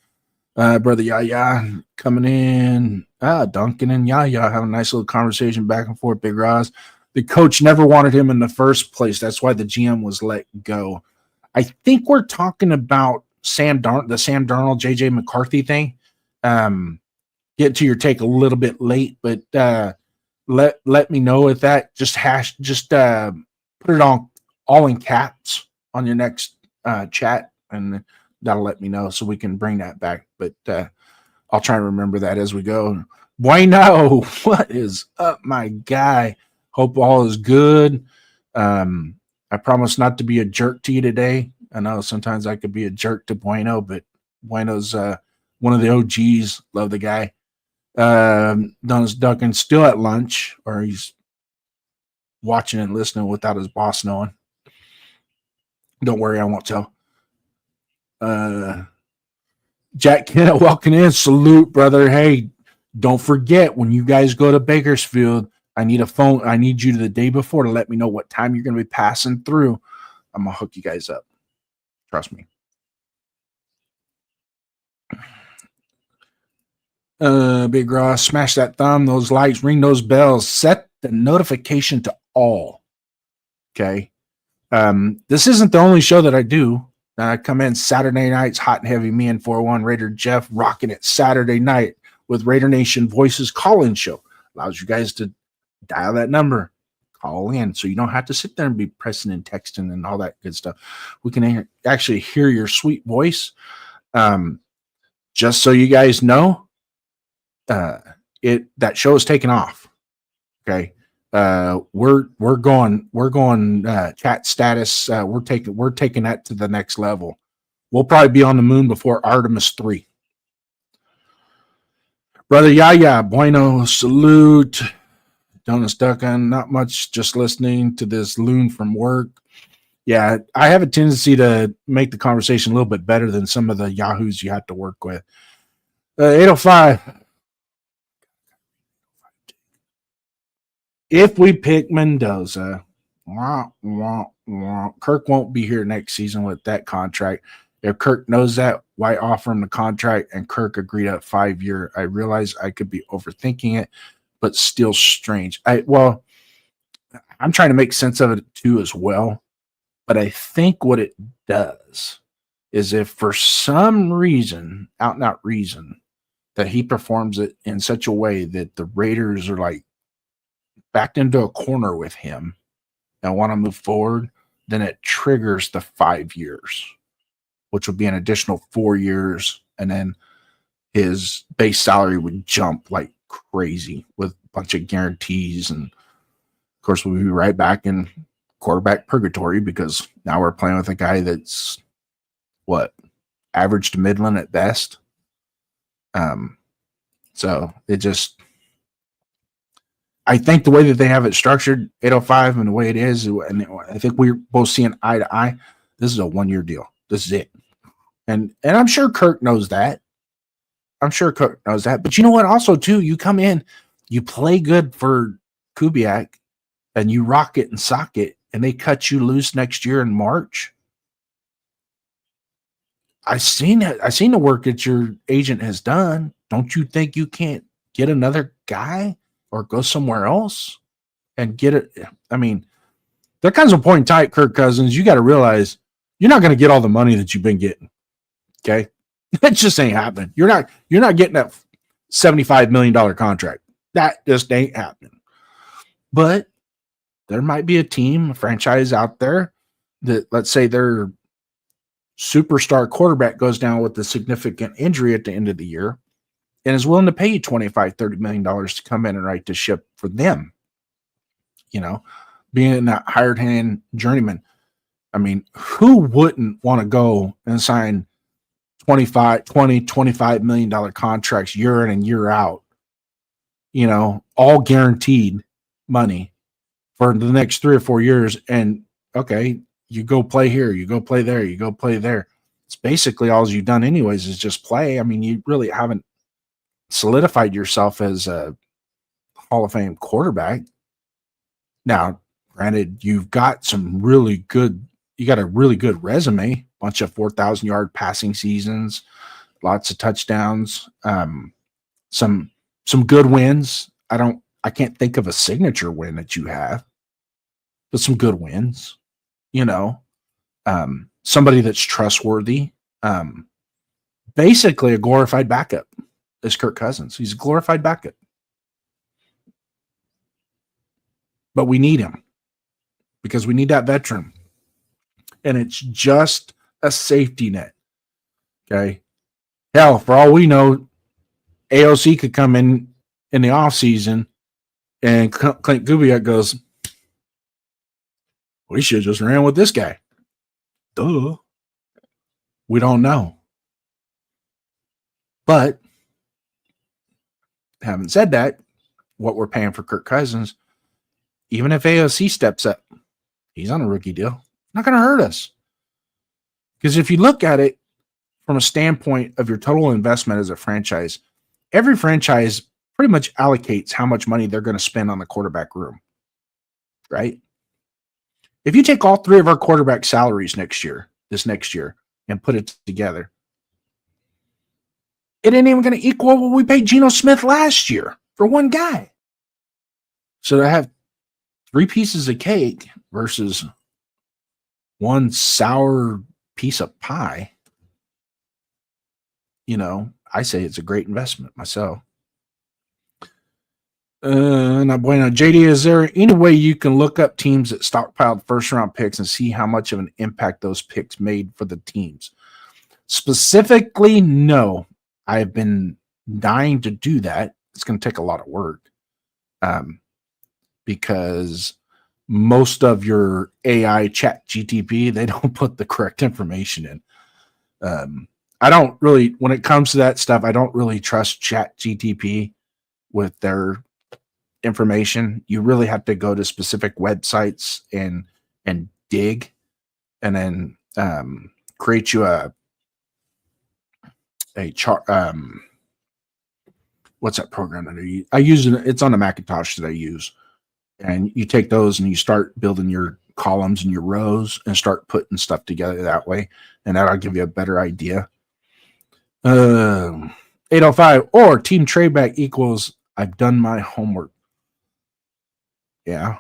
Speaker 1: Brother Yaya coming in. Duncan and Yaya having a nice little conversation back and forth. Big Roz. The coach never wanted him in the first place. That's why the GM was let go. I think we're talking about the Sam Darnold, JJ McCarthy thing. Get to your take a little bit late, but let me know if that just put it on all in caps on your next chat, and that'll let me know so we can bring that back. But I'll try and remember that as we go. Bueno, what is up, my guy? Hope all is good. I promise not to be a jerk to you today. I know sometimes I could be a jerk to Bueno, but Bueno's one of the OGs. Love the guy. Don's Duncan still at lunch, or he's watching and listening without his boss knowing. Don't worry, I won't tell. Jack Kennett walking in. Salute, brother. Hey, don't forget when you guys go to Bakersfield, I need a phone. I need you the day before to let me know what time you're going to be passing through. I'm going to hook you guys up. Trust me. Big Ross, smash that thumb, those likes, ring those bells, set the notification to all. Okay. This isn't the only show that I do. I come in Saturday nights, hot and heavy. Me and 401 Raider Jeff rocking it Saturday night with Raider Nation Voices call-in show. Allows you guys to dial that number, call in, so you don't have to sit there and be pressing and texting and all that good stuff. We can actually hear your sweet voice. Just so you guys know, that show is taking off. Okay. We're going chat status. We're taking that to the next level. We'll probably be on the moon before Artemis 3. Brother Yaya, bueno, salute. Jonas Duncan, not much, just listening to this loon from work. Yeah, I have a tendency to make the conversation a little bit better than some of the yahoos you have to work with. 805. If we pick Mendoza, Kirk won't be here next season with that contract. If Kirk knows that, why offer him the contract? And Kirk agreed at 5-year. I realize I could be overthinking it, but still strange. I'm trying to make sense of it too as well. But I think what it does is if for some reason, out and out reason, that he performs it in such a way that the Raiders are like backed into a corner with him and want to move forward, then it triggers the 5 years, which would be an additional 4 years. And then his base salary would jump like crazy with a bunch of guarantees. And of course, we'll be right back in quarterback purgatory because now we're playing with a guy that's average to midland at best. So it just, I think the way that they have it structured, 805, and the way it is, and I think we're both seeing eye to eye. This is a 1-year deal. This is it. And I'm sure Kirk knows that. But you know what? Also, too, you come in, you play good for Kubiak, and you rock it and sock it, and they cut you loose next year in March. I seen the work that your agent has done. Don't you think you can't get another guy or go somewhere else and get it? I mean, there comes a point in time, Kirk Cousins, you got to realize you're not going to get all the money that you've been getting. Okay, that just ain't happening. You're not getting that $75 million contract. That just ain't happening. But there might be a team, a franchise out there that, let's say, their superstar quarterback goes down with a significant injury at the end of the year and is willing to pay you $25-30 million to come in and right the ship for them. Being that hired hand journeyman. I mean, who wouldn't want to go and sign $25 million contracts year in and year out, all guaranteed money for the next 3 or 4 years. And okay, you go play here, you go play there, you go play there. It's basically all you've done anyways is just play. I mean, you really haven't solidified yourself as a Hall of Fame quarterback. Now, granted, you got a really good resume, bunch of 4,000 yard passing seasons, lots of touchdowns, some good wins. I can't think of a signature win that you have, but some good wins, somebody that's trustworthy. Basically a glorified backup is Kirk Cousins. He's a glorified backup. But we need him because we need that veteran. And it's just a safety net. Okay. Hell, for all we know, AOC could come in the offseason and Clint Kubiak goes, we should have just ran with this guy. Duh. We don't know. But having said that, what we're paying for Kirk Cousins, even if AOC steps up, he's on a rookie deal. Not going to hurt us. Because if you look at it from a standpoint of your total investment as a franchise, every franchise pretty much allocates how much money they're going to spend on the quarterback room. Right? If you take all three of our quarterback salaries this next year, and put it together, it ain't even going to equal what we paid Geno Smith last year for one guy. So to have 3 pieces of cake versus one sour piece of pie, I say it's a great investment myself. Now, bueno, JD, is there any way you can look up teams that stockpiled first-round picks and see how much of an impact those picks made for the teams? Specifically, no. I've been dying to do that. It's going to take a lot of work because most of your AI chat GTP, they don't put the correct information in. I don't really, when it comes to that stuff, I don't really trust chat GTP with their information. You really have to go to specific websites and dig, and then create you a chart. What's that program that I use? It's on the Macintosh that I use, and you take those and you start building your columns and your rows and start putting stuff together that way, and that'll give you a better idea. 805 or team tradeback equals I've done my homework. Yeah.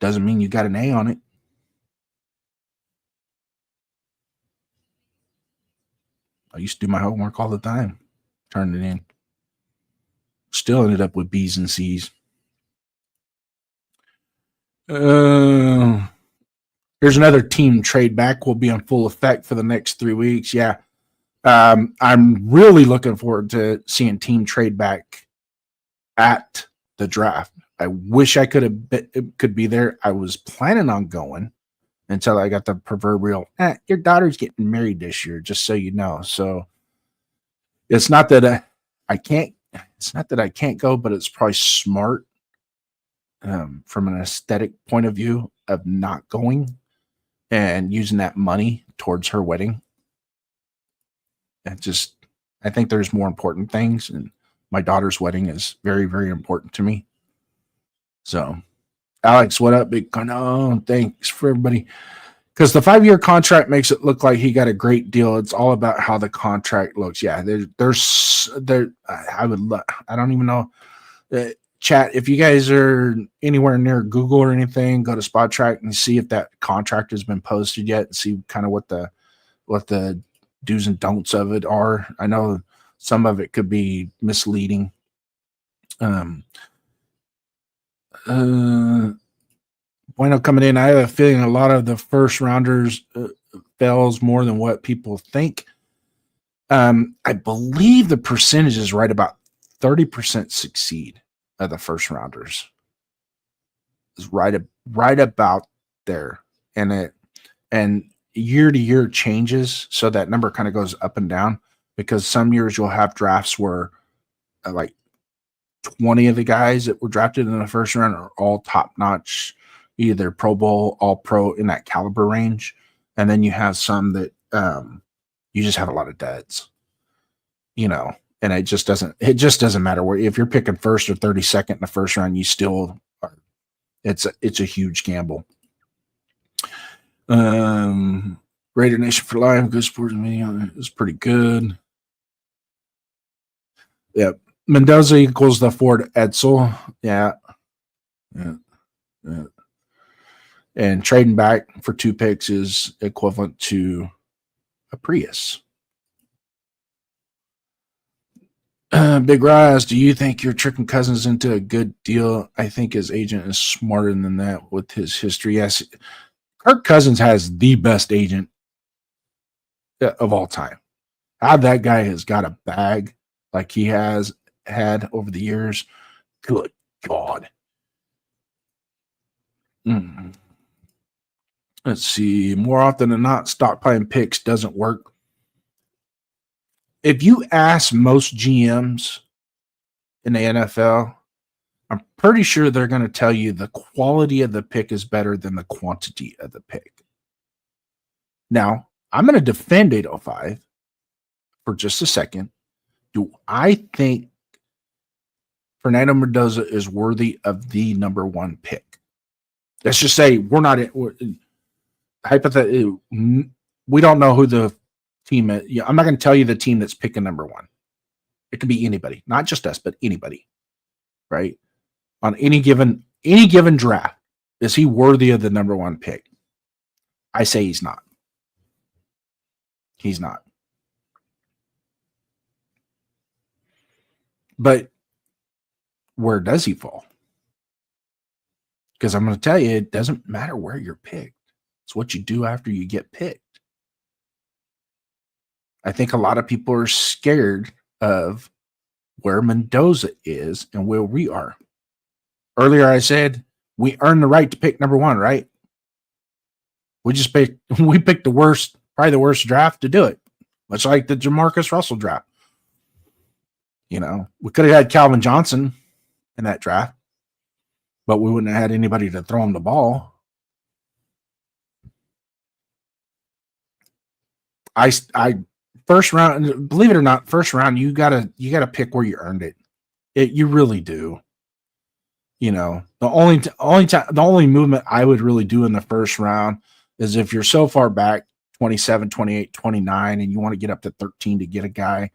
Speaker 1: Doesn't mean you got an A on it. I used to do my homework all the time. Turn it in. Still ended up with B's and C's. Here's another team trade back. Will be in full effect for the next 3 weeks. Yeah. I'm really looking forward to seeing team trade back at the draft. I wish I could be there. I was planning on going until I got the proverbial, your daughter's getting married this year, just so you know. So it's not that I can't go, but it's probably smart from an aesthetic point of view of not going and using that money towards her wedding. I think there's more important things, and my daughter's wedding is very, very important to me. So, Alex, what up, big? Oh, thanks for everybody. Because the 5-year contract makes it look like he got a great deal. It's all about how the contract looks. Yeah, I don't even know. Chat, if you guys are anywhere near Google or anything, go to Spot Track and see if that contract has been posted yet, and see kind of what the do's and don'ts of it are. I know some of it could be misleading. Bueno coming in, I have a feeling a lot of the first rounders fails more than what people think. I believe the percentage is right about 30% succeed of the first rounders. Is right about there, and year to year changes, so that number kind of goes up and down, because some years you'll have drafts where like 20 of the guys that were drafted in the first round are all top notch, either Pro Bowl, All Pro, in that caliber range. And then you have some that you just have a lot of duds, and it just doesn't matter where, if you're picking first or 32nd in the first round, you still are, it's a huge gamble. Raider Nation for Life, good sports media is pretty good. Yep. Mendoza equals the Ford Edsel. Yeah. And trading back for 2 picks is equivalent to a Prius. Big Rise, do you think you're tricking Cousins into a good deal? I think his agent is smarter than that with his history. Yes, Kirk Cousins has the best agent of all time. How that guy has got a bag like he has had over the years. Good God. Let's see. More often than not, stockpiling picks doesn't work. If you ask most GMs in the NFL, I'm pretty sure they're going to tell you the quality of the pick is better than the quantity of the pick. Now, I'm going to defend 805 for just a second. Do I think Fernando Mendoza is worthy of the number 1 pick? Let's just say hypothetically, we don't know who the team is. I'm not going to tell you the team that's picking number 1. It could be anybody, not just us, but anybody, right? On any given draft, is he worthy of the number 1 pick? I say he's not. He's not. But where does he fall? Because I'm going to tell you, it doesn't matter where you're picked. It's what you do after you get picked. I think a lot of people are scared of where Mendoza is and where we are. Earlier I said we earned the right to pick number 1, right? We picked probably the worst draft to do it. Much like the Jamarcus Russell draft. We could have had Calvin Johnson in that draft, but we wouldn't have had anybody to throw him the ball. I first round, believe it or not, first round, you gotta pick where you earned it. You really do. The only movement I would really do in the first round is if you're so far back, 27, 28, 29, and you want to get up to 13 to get a guy.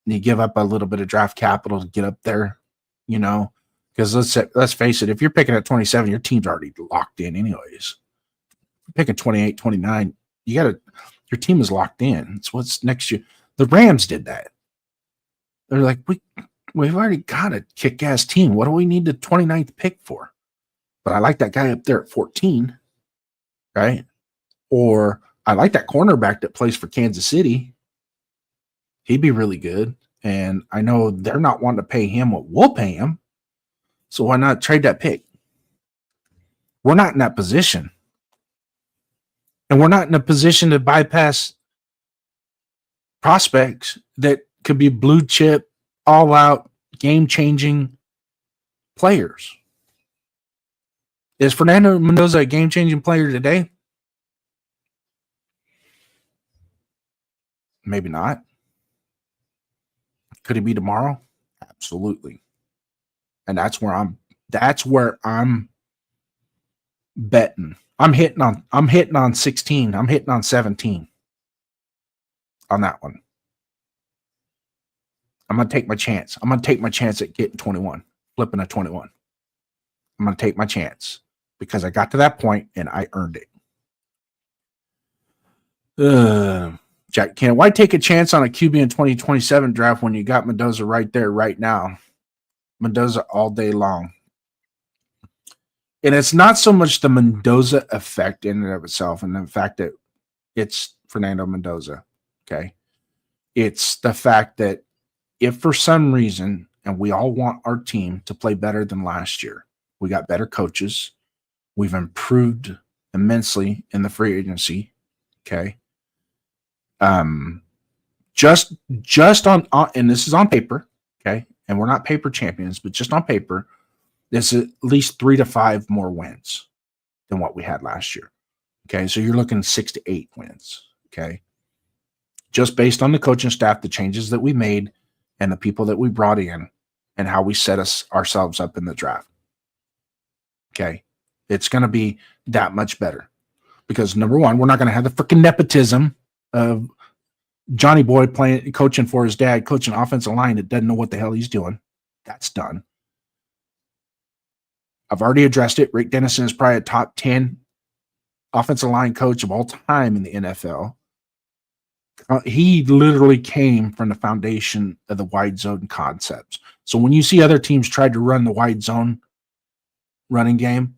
Speaker 1: You give up a little bit of draft capital to get up there, because let's face it, if you're picking at 27, your team's already locked in anyways. Picking 28, 29, your team is locked in. It's what's next year. The Rams did that. They're like, we've already got a kick-ass team. What do we need the 29th pick for? But I like that guy up there at 14, right? Or I like that cornerback that plays for Kansas City. He'd be really good. And I know they're not wanting to pay him what we'll pay him. So why not trade that pick? We're not in that position. And we're not in a position to bypass prospects that could be blue chip, all out, game changing players. Is Fernando Mendoza a game changing player today? Maybe not. Could he be tomorrow? Absolutely. And that's where I'm betting. I'm hitting on 16. I'm hitting on 17 on that one. I'm going to take my chance. I'm going to take my chance at getting 21, flipping a 21. I'm going to take my chance because I got to that point and I earned it. Jack, why take a chance on a QB in 2027 draft when you got Mendoza right there, right now? Mendoza all day long. And it's not so much the Mendoza effect in and of itself and the fact that it's Fernando Mendoza, okay? It's the fact that if for some reason, and we all want our team to play better than last year, we got better coaches, we've improved immensely in the free agency, okay? Just on, and this is on paper, okay? And we're not paper champions, but just on paper, there's at least 3 to 5 more wins than what we had last year. Okay, so you're looking 6 to 8 wins. Okay, just based on the coaching staff, the changes that we made, and the people that we brought in, and how we set ourselves up in the draft. Okay, it's going to be that much better because number one, we're not going to have the freaking nepotism of Johnny Boy coaching for his dad, coaching offensive line that doesn't know what the hell he's doing. That's done. I've already addressed it. Rick Dennison is probably a top 10 offensive line coach of all time in the NFL. He literally came from the foundation of the wide zone concepts. So when you see other teams try to run the wide zone running game,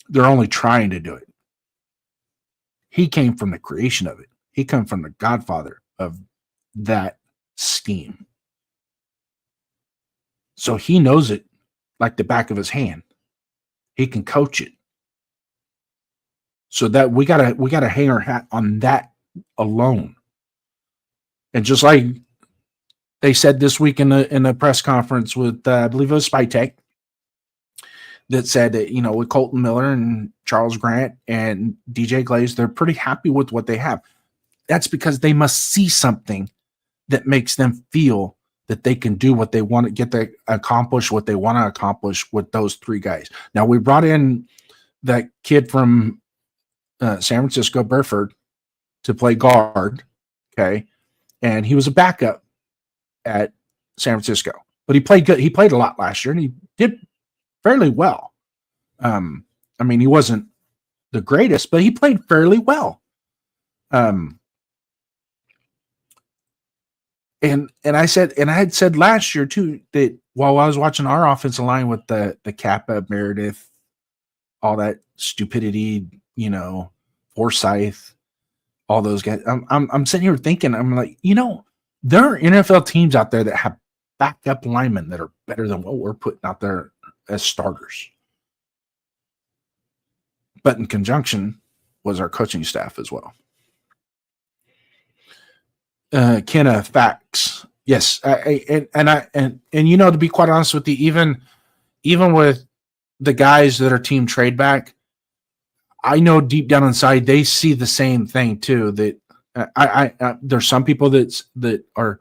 Speaker 1: they're only trying to do it. He came from the creation of it. He came from the godfather of that scheme. So he knows it like the back of his hand. He can coach it. So that we gotta hang our hat on that alone. And just like they said this week in the press conference with I believe it was Spytech, that said that, with Colton Miller and Charles Grant and DJ Glaze, they're pretty happy with what they have. That's because they must see something that makes them feel that they can do what they want to get to accomplish, what they want to accomplish with those three guys. Now, we brought in that kid from San Francisco, Burford, to play guard, okay? And he was a backup at San Francisco. But he played good. He played a lot last year, and he did fairly well. He wasn't the greatest, but he played fairly well. And I had said last year too that while I was watching our offensive line with the Kappa, Meredith, all that stupidity, Forsyth, all those guys, I'm sitting here thinking, I'm like, there are NFL teams out there that have backup linemen that are better than what we're putting out there as starters. But in conjunction was our coaching staff as well. Kenna, facts. Yes. To be quite honest with you, even with the guys that are team trade back, I know deep down inside they see the same thing too. That there's some people that are,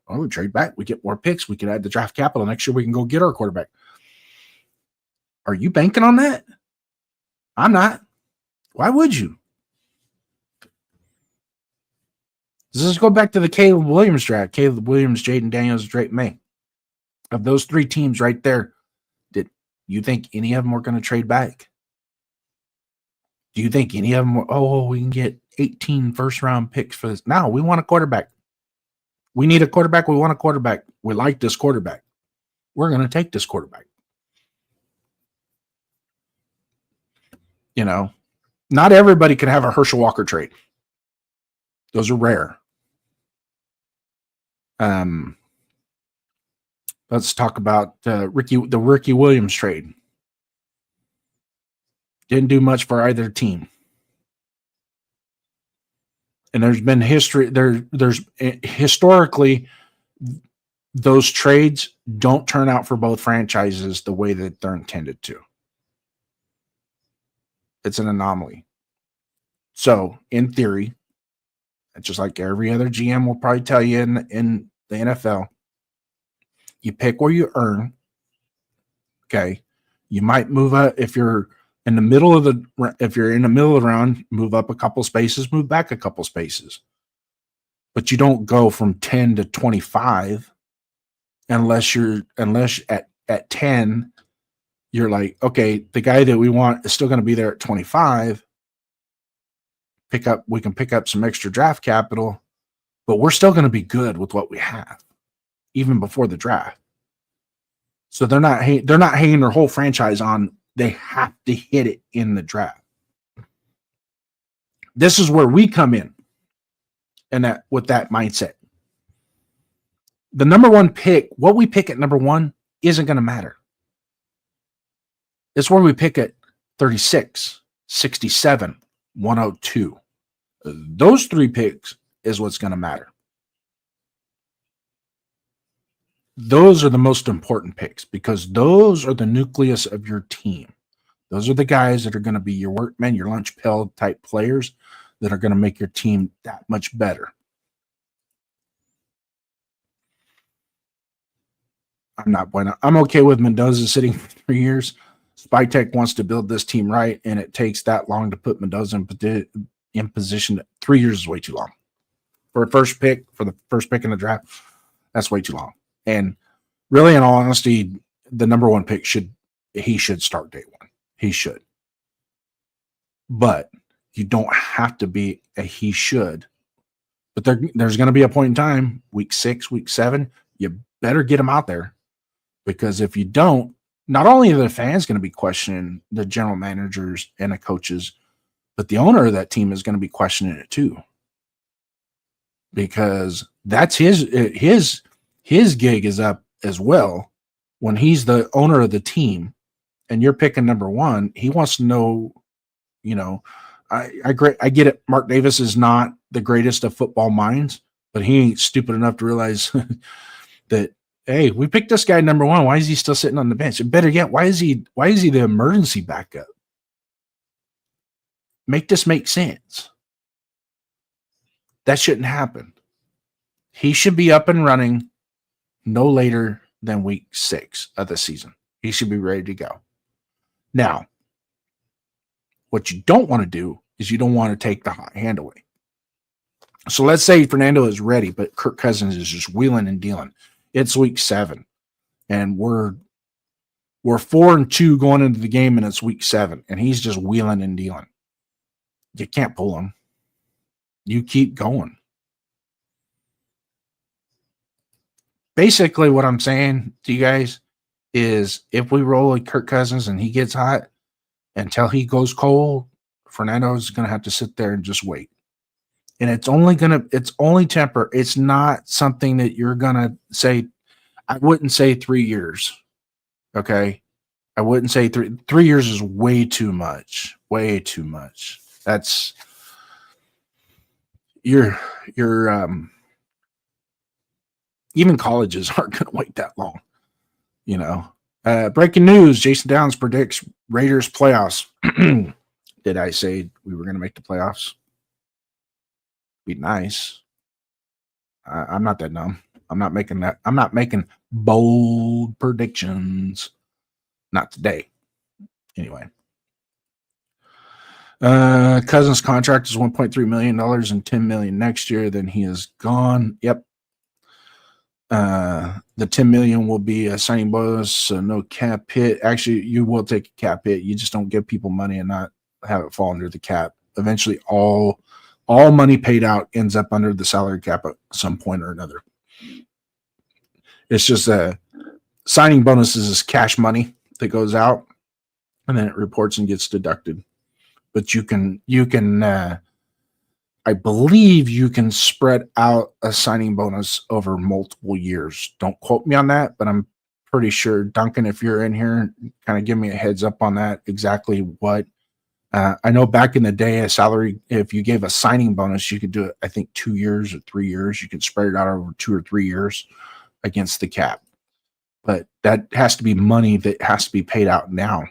Speaker 1: we trade back, we get more picks, we can add the draft capital next year, we can go get our quarterback. Are you banking on that? I'm not. Why would you? Let's go back to the Caleb Williams draft. Caleb Williams, Jaden Daniels, Drake May. Of those three teams right there, did you think any of them were going to trade back? Do you think any of them were, we can get 18 first-round picks for this? No, we want a quarterback. We need a quarterback. We want a quarterback. We like this quarterback. We're going to take this quarterback. Not everybody can have a Herschel Walker trade. Those are rare. Let's talk about the Ricky Williams trade. Didn't do much for either team. And there's been history. There's historically, those trades don't turn out for both franchises the way that they're intended to. It's an anomaly. So, in theory, just like every other GM will probably tell you in the NFL, you pick where you earn. Okay, you might move up if you're in the middle of the round, move up a couple spaces, move back a couple spaces. But you don't go from 10 to 25 unless at 10 you're like, okay, the guy that we want is still going to be there at 25. We can pick up some extra draft capital, but we're still going to be good with what we have, even before the draft. So they're not hanging their whole franchise on. They have to hit it in the draft. This is where we come in, and with that mindset. The number one pick, what we pick at number one, isn't going to matter. It's where we pick at 36, 67, 102. Those three picks is what's going to matter. Those are the most important picks because those are the nucleus of your team. Those are the guys that are going to be your workmen, your lunch pail type players that are going to make your team that much better. I'm okay with Mendoza sitting for 3 years. Spytech wants to build this team right, and it takes that long to put Mendoza in position. 3 years is way too long. For the first pick in the draft, that's way too long. And really, in all honesty, the number one pick should start day one. He should. But you don't have to be a he should. But there's going to be a point in time, week 6, week 7, you better get him out there. Because if you don't, not only are the fans going to be questioning the general managers and the coaches, but the owner of that team is going to be questioning it too. Because that's his gig is up as well. When he's the owner of the team and you're picking number one, he wants to know, I get it. Mark Davis is not the greatest of football minds, but he ain't stupid enough to realize that, hey, we picked this guy number one. Why is he still sitting on the bench? And better yet, why is he the emergency backup? Make this make sense. That shouldn't happen. He should be up and running no later than week 6 of the season. He should be ready to go. Now, what you don't want to do is you don't want to take the hot hand away. So let's say Fernando is ready, but Kirk Cousins is just wheeling and dealing. It's week 7, and we're 4-2 going into the game, and it's week 7, and he's just wheeling and dealing. You can't pull him. You keep going. Basically, what I'm saying to you guys is if we roll with Kirk Cousins and he gets hot until he goes cold, Fernando's going to have to sit there and just wait. And it's only temper. It's not something that you're going to say. I wouldn't say 3 years. Okay. I wouldn't say 3 years is way too much. Way too much. That's you're even colleges aren't going to wait that long, Breaking news: Jason Downs predicts Raiders playoffs. Did I say we were going to make the playoffs? Be nice. I'm not that dumb. I'm not making bold predictions. Not today. Anyway. Cousins' contract is $1.3 million and $10 million next year. Then he is gone. Yep. The $10 million will be a signing bonus, so no cap hit. Actually, you will take a cap hit. You just don't give people money and not have it fall under the cap. Eventually, all money paid out ends up under the salary cap at some point or another. It's just a signing bonuses is cash money that goes out, and then it reports and gets deducted. But you can I believe you can spread out a signing bonus over multiple years. Don't quote me on that, but I'm pretty sure. Duncan, if you're in here, kind of give me a heads up on that, exactly what. I know back in the day, a salary, if you gave a signing bonus, you could do it, I think, 2 years or 3 years. You could spread it out over 2 or 3 years against the cap. But that has to be money that has to be paid out now.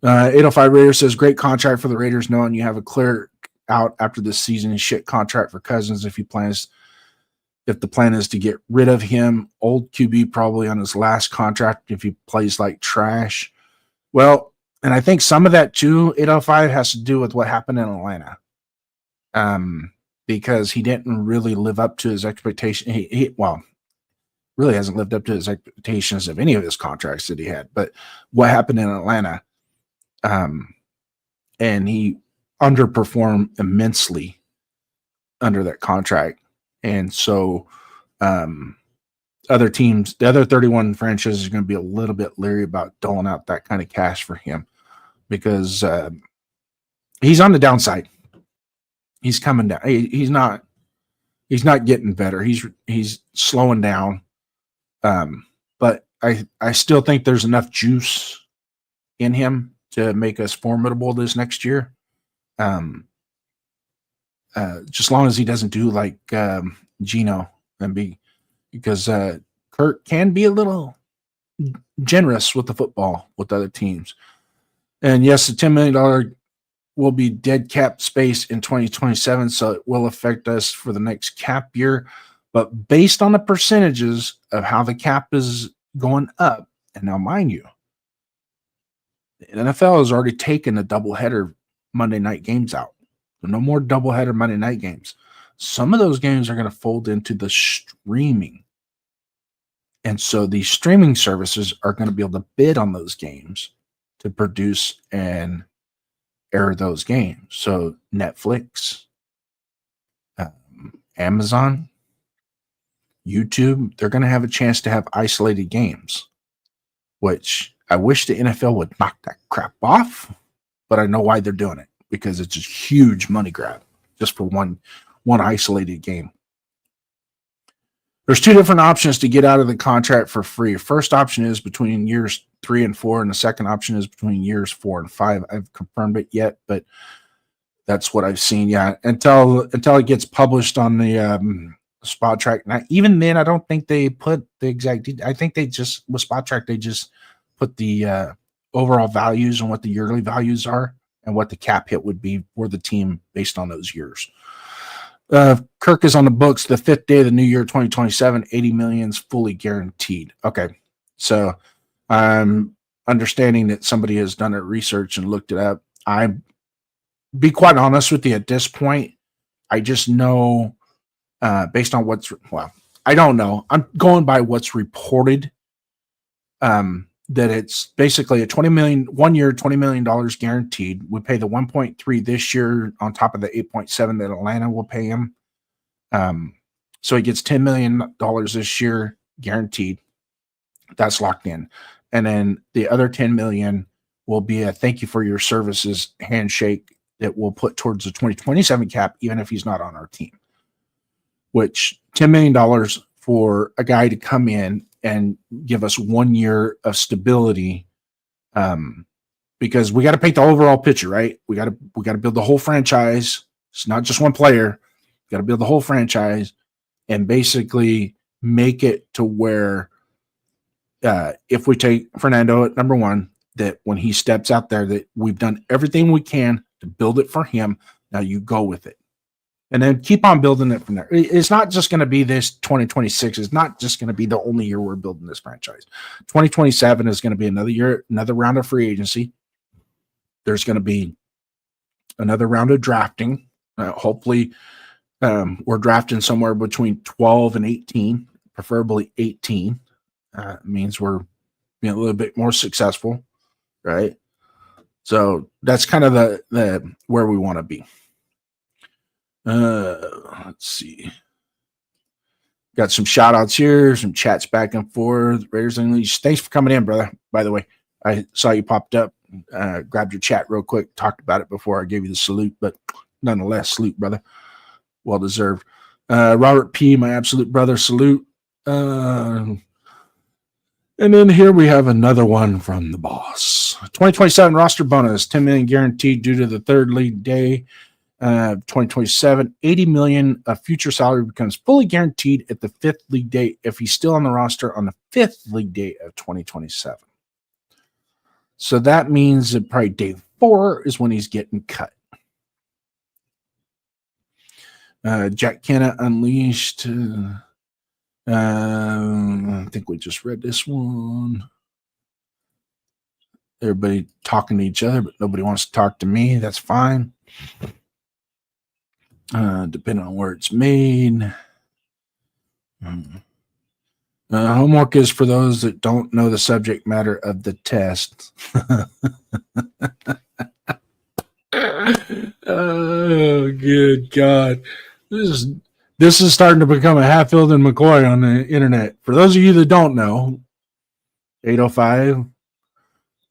Speaker 1: 805 Raiders says, great contract for the Raiders, knowing you have a clear out after this season. Shit contract for Cousins if the plan is to get rid of him. Old QB probably on his last contract if he plays like trash. Well, and I think some of that too, 805, has to do with what happened in Atlanta. Because he didn't really live up to his expectation. He really hasn't lived up to his expectations of any of his contracts that he had. But what happened in Atlanta, and he underperformed immensely under that contract. And so other teams, the other 31 franchises are going to be a little bit leery about doling out that kind of cash for him because he's on the downside. He's coming down. He's not getting better. He's slowing down. But I still think there's enough juice in him to make us formidable this next year. Just as long as he doesn't do like Gino and because Kurt can be a little generous with the football with other teams. And yes, the $10 million will be dead cap space in 2027, so it will affect us for the next cap year. But based on the percentages of how the cap is going up, and now mind you, the NFL has already taken the doubleheader Monday night games out. So no more doubleheader Monday night games. Some of those games are going to fold into the streaming. And so these streaming services are going to be able to bid on those games to produce and air those games. So Netflix, Amazon, YouTube, they're going to have a chance to have isolated games, which I wish the NFL would knock that crap off, but I know why they're doing it, because it's a huge money grab just for one isolated game. There's two different options to get out of the contract for free. First option is between years 3 and 4, and the second option is between years 4 and 5. I've confirmed it yet, but that's what I've seen. Yeah, until it gets published on the Spot Track. Now, even then, I don't think they put the exact. I think they just with Spot Track they just put the overall values and what the yearly values are and what the cap hit would be for the team based on those years. Kirk is on the books the 5th day of the new year, 2027. 80 million is fully guaranteed. Okay, so I'm understanding that somebody has done a research and looked it up. I be quite honest with you at this point, I just know based on I don't know. I'm going by what's reported. That it's basically a 1 year, $20 million guaranteed. We pay the 1.3 this year on top of the 8.7 that Atlanta will pay him. So he gets $10 million this year guaranteed. That's locked in. And then the other 10 million will be a thank you for your services handshake that we'll put towards the 2027 cap, even if he's not on our team. Which $10 million for a guy to come in and give us 1 year of stability, because we got to paint the overall picture, right? We got to build the whole franchise. It's not just one player. We got to build the whole franchise and basically make it to where if we take Fernando at number 1, that when he steps out there, that we've done everything we can to build it for him. Now you go with it. And then keep on building it from there. It's not just going to be this 2026. It's not just going to be the only year we're building this franchise. 2027 is going to be another year, another round of free agency. There's going to be another round of drafting. Hopefully, we're drafting somewhere between 12 and 18, preferably 18. Means we're being a little bit more successful, right? So that's kind of the where we want to be. Let's see. Got some shout outs here, some chats back and forth. Raiders Unleashed. Thanks for coming in, brother. By the way, I saw you popped up. Grabbed your chat real quick. Talked about it before I gave you the salute, but nonetheless, salute, brother. Well deserved. Robert P., my absolute brother, salute. And then here we have another one from the boss. 2027 roster bonus, 10 million guaranteed due to the third league day. 2027, 80 million of future salary becomes fully guaranteed at the 5th league day if he's still on the roster on the 5th league day of 2027. So that means that probably day 4 is when he's getting cut. Jack Kenna Unleashed. I think we just read this one. Everybody talking to each other, but nobody wants to talk to me. That's fine. Depending on where it's made. Homework is for those that don't know the subject matter of the test. Oh, good God. This is starting to become a Hatfield and McCoy on the internet. For those of you that don't know, 805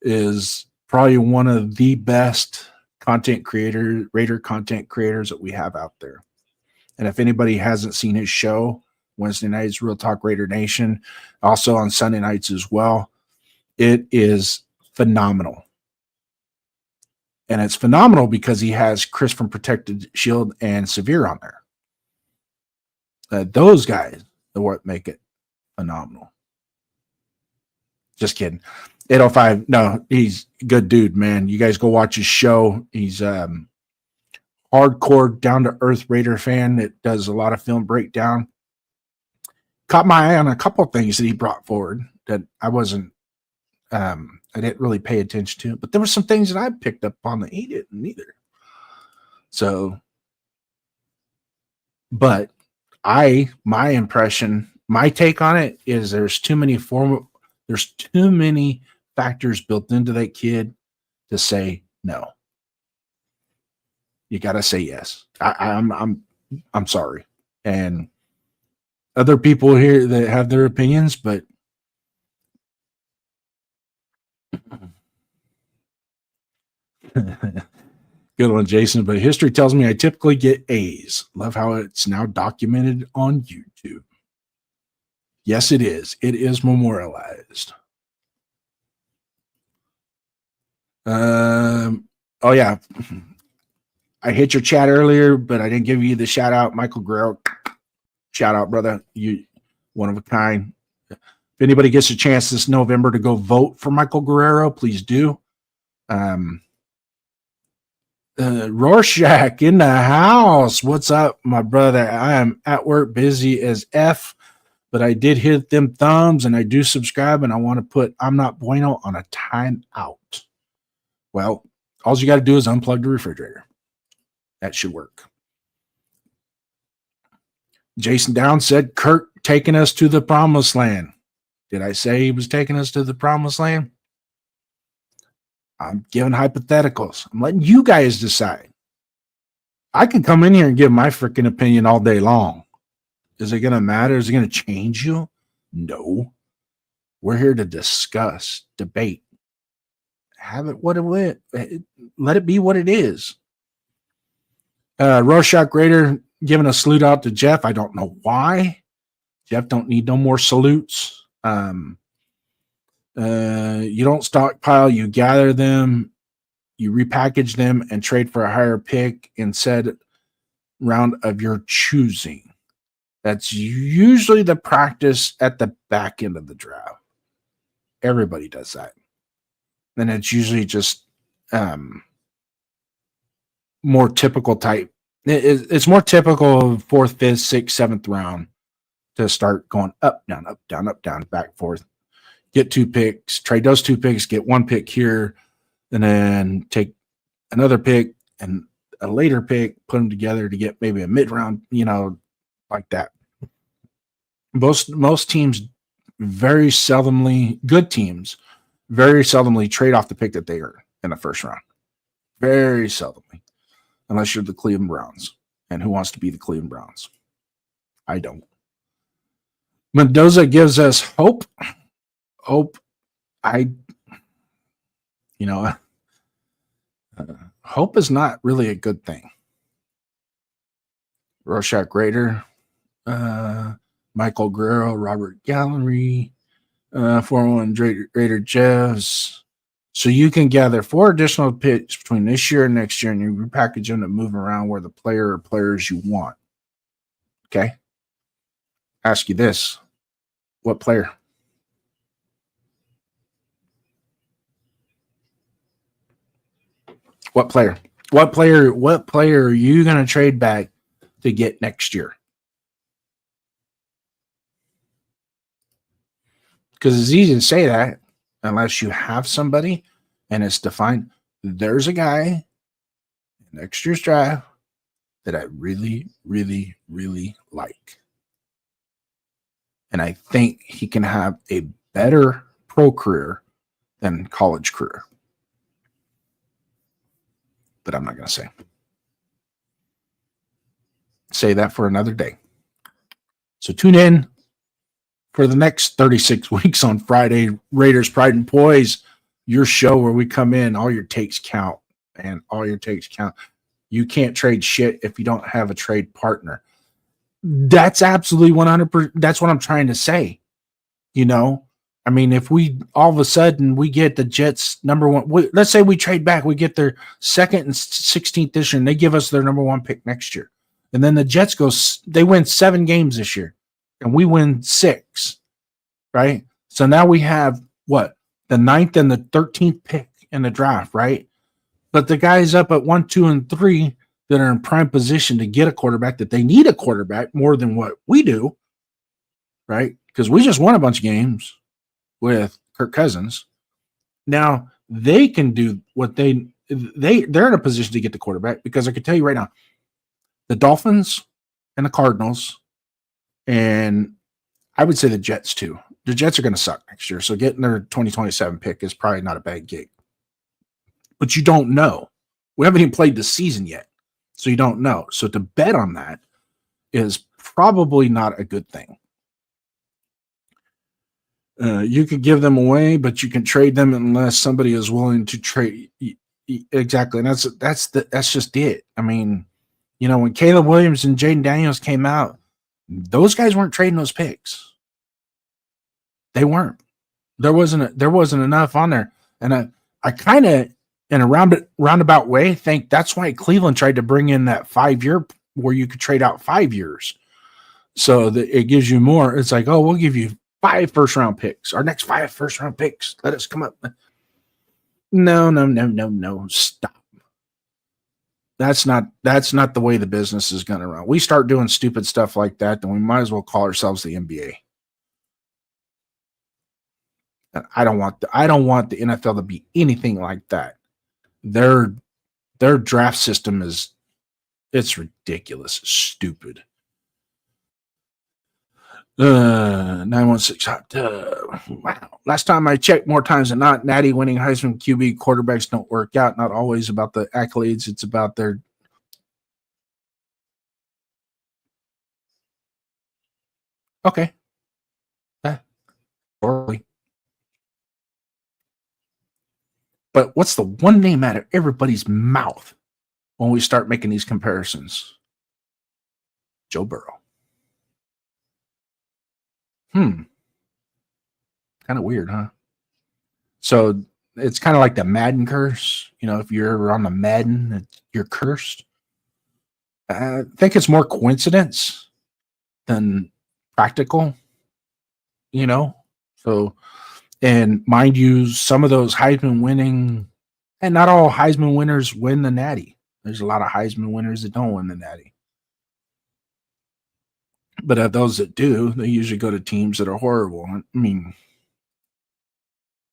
Speaker 1: is probably one of the best Raider content creators that we have out there. And if anybody hasn't seen his show, Wednesday nights, Real Talk Raider Nation, also on Sunday nights as well, it is phenomenal. And it's phenomenal because he has Chris from Protected Shield and Severe on there. Those guys are what make it phenomenal. Just kidding. 805. No, he's a good dude, man. You guys go watch his show. He's hardcore, down to earth Raider fan that does a lot of film breakdown. Caught my eye on a couple of things that he brought forward that I didn't really pay attention to, but there were some things that I picked up on that he didn't either. So, but my impression, my take on it is there's too many factors built into that kid to say no. You got to say yes. I'm sorry. And other people here that have their opinions, but good one, Jason. But history tells me I typically get A's. Love how it's now documented on YouTube. Yes, it is. It is memorialized. Oh yeah. I hit your chat earlier, but I didn't give you the shout out. Michael Guerrero, shout out, brother. You one of a kind. If anybody gets a chance this November to go vote for Michael Guerrero, please do. Rorschach in the house. What's up, my brother? I am at work, busy as F, but I did hit them thumbs and I do subscribe, and I want to put I'm Not Bueno on a timeout. Well, all you got to do is unplug the refrigerator. That should work. Jason Down said Kirk taking us to the promised land. Did I say he was taking us to the promised land? I'm giving hypotheticals. I'm letting you guys decide. I can come in here and give my freaking opinion all day long. Is it going to matter? Is it going to change you? No. We're here to discuss, debate. Have it what it is. Let it be what it is. Rorschach Raider giving a salute out to Jeff. I don't know why. Jeff don't need no more salutes. You don't stockpile, you gather them, you repackage them, and trade for a higher pick in said round of your choosing. That's usually the practice at the back end of the draft. Everybody does that. And it's usually just more typical type. It's more typical of 4th, 5th, 6th, 7th round to start going up, down, back, forth. Get 2 picks, trade those 2 picks, get 1 pick here, and then take another pick and a later pick, put them together to get maybe a mid-round, like that. Most teams very seldomly, good teams, very seldomly trade off the pick that they earn in the first round. Very seldomly. Unless you're the Cleveland Browns. And who wants to be the Cleveland Browns? I don't. Mendoza gives us hope. Hope. Hope is not really a good thing. Rorschach Raider, Michael Guerrero, Robert Gallery, 401 Raider Jeffs. So you can gather 4 additional picks between this year and next year, and you repackage them to move around where the player or players you want. Okay? Ask you this. What player? What player? What player are you going to trade back to get next year? Because it's easy to say that unless you have somebody and it's defined. There's a guy in next year's draft that I really, really, really like. And I think he can have a better pro career than college career. But I'm not going to say. Say that for another day. So tune in for the next 36 weeks on Friday, Raiders Pride and Poise, your show where we come in, all your takes count, and all your takes count. You can't trade shit if you don't have a trade partner. That's absolutely 100%. That's what I'm trying to say. I mean, if we all of a sudden we get the Jets number 1, let's say we trade back, we get their 2nd and 16th this year, and they give us their number 1 pick next year. And then the Jets they win 7 games this year, and we win 6, right? So now we have what? the 9th and the 13th pick in the draft, right? But the guys up at 1, 2, and 3 that are in prime position to get a quarterback, that they need a quarterback more than what we do, right? Because we just won a bunch of games with Kirk Cousins. Now they can do what they're in a position to get the quarterback, because I can tell you right now, the Dolphins and the Cardinals, and I would say the Jets too. The Jets are going to suck next year, so getting their 2027 pick is probably not a bad gig. But you don't know. We haven't even played the season yet, so you don't know. So to bet on that is probably not a good thing. You could give them away, but you can trade them unless somebody is willing to trade. Exactly, and that's just it. I mean, you know, when Caleb Williams and Jaden Daniels came out, those guys weren't trading those picks. They weren't. There wasn't enough on there, and I kind of, in a roundabout way, think that's why Cleveland tried to bring in that 5-year where you could trade out 5 years, so that it gives you more. It's like, oh, we'll give you 5 first-round picks. Our next 5 first-round picks. Let us come up. No. Stop. That's not the way the business is going to run. We start doing stupid stuff like that, then we might as well call ourselves the NBA. And I don't want the NFL to be anything like that. Their draft system it's ridiculous, stupid. 916. Wow. Last time I checked, more times than not, Natty winning Heisman QB quarterbacks don't work out. Not always about the accolades. It's about their. Okay. Poorly. But what's the one name out of everybody's mouth when we start making these comparisons? Joe Burrow. Kind of weird, huh? So it's kind of like the Madden curse. You know, if you're ever on the Madden, you're cursed. I think it's more coincidence than practical, you know? So, and mind you, some of those Heisman winning, and not all Heisman winners win the Natty. There's a lot of Heisman winners that don't win the Natty. But of those that do, they usually go to teams that are horrible. I mean,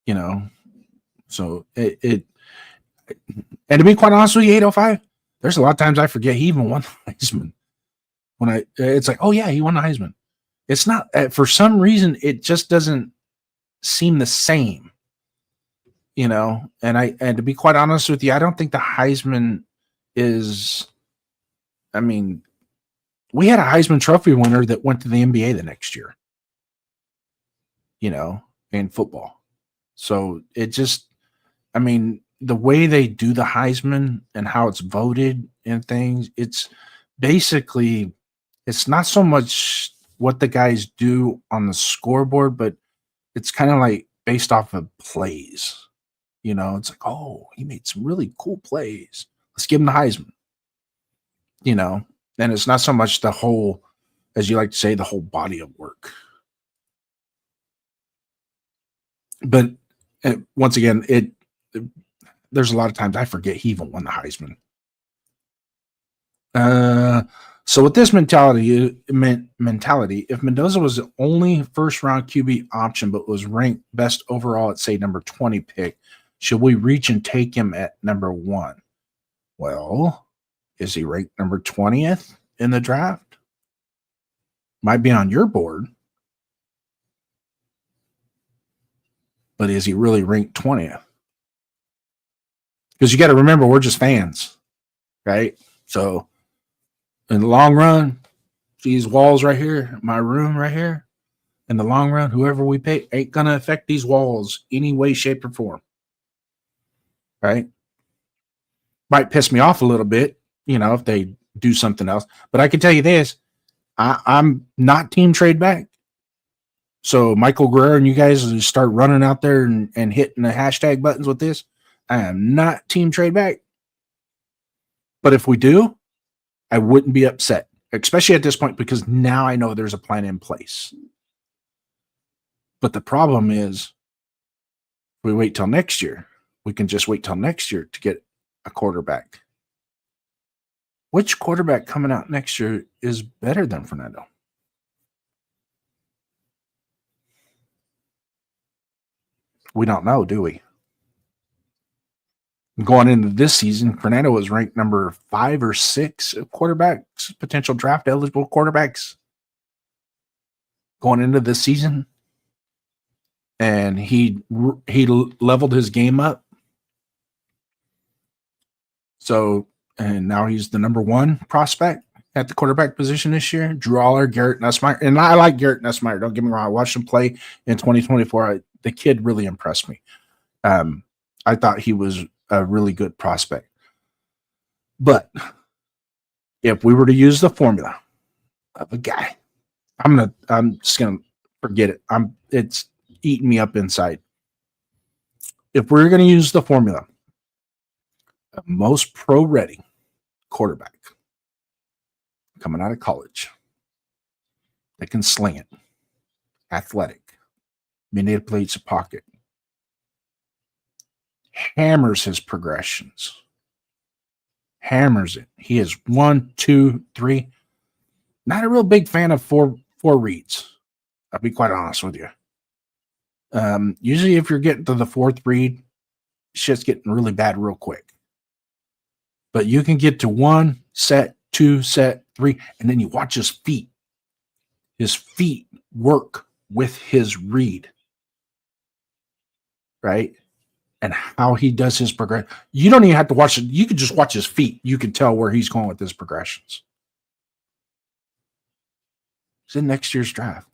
Speaker 1: you know, so and to be quite honest with you, 805, there's a lot of times I forget he even won the Heisman. It's like, oh yeah, he won the Heisman. It's not, for some reason, it just doesn't seem the same, you know. And to be quite honest with you, I don't think the Heisman is. I mean, we had a Heisman Trophy winner that went to the NBA the next year, you know, in football. So it just, I mean, the way they do the Heisman and how it's voted and things, it's basically, it's not so much what the guys do on the scoreboard, but it's kind of like based off of plays. You know, it's like, oh, he made some really cool plays. Let's give him the Heisman. You know, and it's not so much the whole, as you like to say, the whole body of work. But once again, there's a lot of times I forget he even won the Heisman. So with this mentality, if Mendoza was the only first-round QB option but was ranked best overall at, say, number 20 pick, should we reach and take him at number 1? Well, is he ranked number 20th in the draft? Might be on your board. But is he really ranked 20th? Because you got to remember, we're just fans, right? So in the long run, these walls right here, my room right here, in the long run, whoever we pick ain't going to affect these walls any way, shape, or form. Right? Might piss me off a little bit, you know, if they do something else. But I can tell you this, I'm not team trade back. So Michael Guerrero and you guys start running out there and hitting the hashtag buttons with this. I am not team trade back. But if we do, I wouldn't be upset, especially at this point, because now I know there's a plan in place. But the problem is we wait till next year. We can just wait till next year to get a quarterback. Which quarterback coming out next year is better than Fernando? We don't know, do we? Going into this season, Fernando was ranked number 5 or 6 quarterbacks, potential draft eligible quarterbacks going into this season. And he leveled his game up. So, and now he's the number 1 prospect at the quarterback position this year. Drew Aller, Garrett Nussmeier. And I like Garrett Nussmeier. Don't get me wrong. I watched him play in 2024. The kid really impressed me. I thought he was a really good prospect. But if we were to use the formula of a guy, I'm just gonna forget it. It's eating me up inside. If we're gonna use the formula of most pro-ready quarterback coming out of college that can sling it, athletic, manipulates the pocket, hammers his progressions, hammers it. He is 1, 2, 3. Not a real big fan of four reads. I'll be quite honest with you. Usually, if you're getting to the 4th read, shit's getting really bad real quick. But you can get to 1 set, 2 set, 3, and then you watch his feet. His feet work with his read, right? And how he does his progression. You don't even have to watch it. You can just watch his feet. You can tell where he's going with his progressions. It's in next year's draft.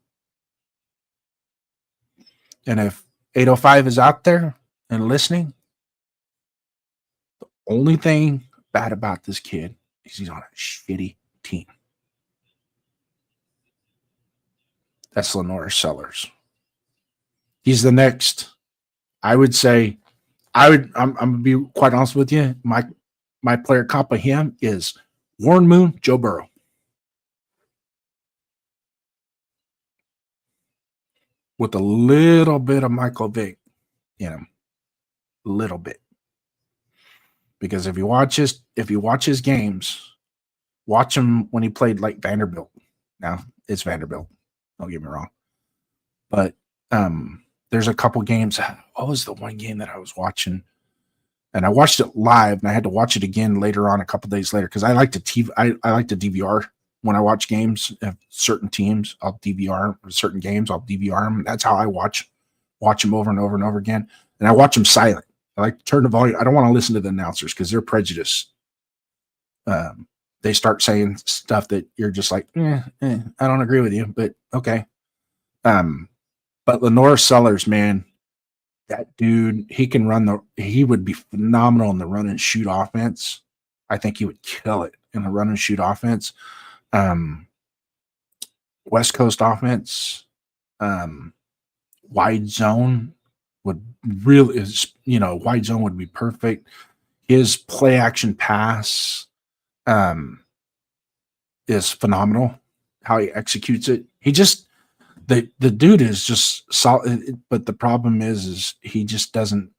Speaker 1: And if 805 is out there and listening, the only thing bad about this kid is he's on a shitty team. That's Lenore Sellers. He's the next, I would say, I'm gonna be quite honest with you. My player comp of him is Warren Moon, Joe Burrow. With a little bit of Michael Vick in him. A little bit. Because if you watch his games, watch him when he played like Vanderbilt. Now it's Vanderbilt. Don't get me wrong. But there's a couple games. What was the one game that I was watching? And I watched it live, and I had to watch it again later on, a couple days later, because I like to DVR when I watch games of certain teams. I'll DVR certain games. I'll DVR them. That's how I watch them over and over and over again. And I watch them silent. I like to turn the volume. I don't want to listen to the announcers because they're prejudiced. They start saying stuff that you're just like, I don't agree with you, but okay. But Lenore Sellers, man, that dude, he would be phenomenal in the run and shoot offense. I think he would kill it in the run and shoot offense. West Coast offense, wide zone would really, wide zone would be perfect. His play action pass is phenomenal. How he executes it. He just, the dude is just solid, but the problem is he just doesn't,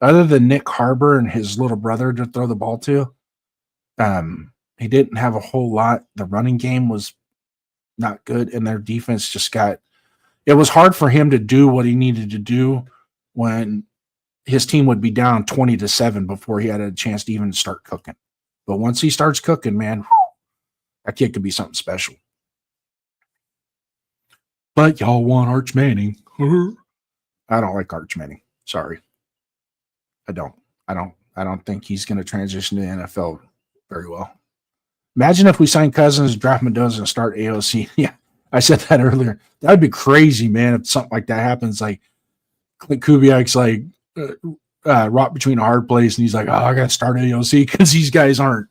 Speaker 1: other than Nick Harbor and his little brother to throw the ball to, he didn't have a whole lot. The running game was not good, and their defense it was hard for him to do what he needed to do when his team would be down 20-7 before he had a chance to even start cooking. But once he starts cooking, man, that kid could be something special. But y'all want Arch Manning. I don't like Arch Manning. Sorry. I don't think he's going to transition to the NFL very well. Imagine if we sign Cousins, draft Mendoza, and start AOC. Yeah, I said that earlier. That would be crazy, man, if something like that happens. Like Clint Kubiak's like rock between a hard place, and he's like, I got to start AOC because these guys aren't.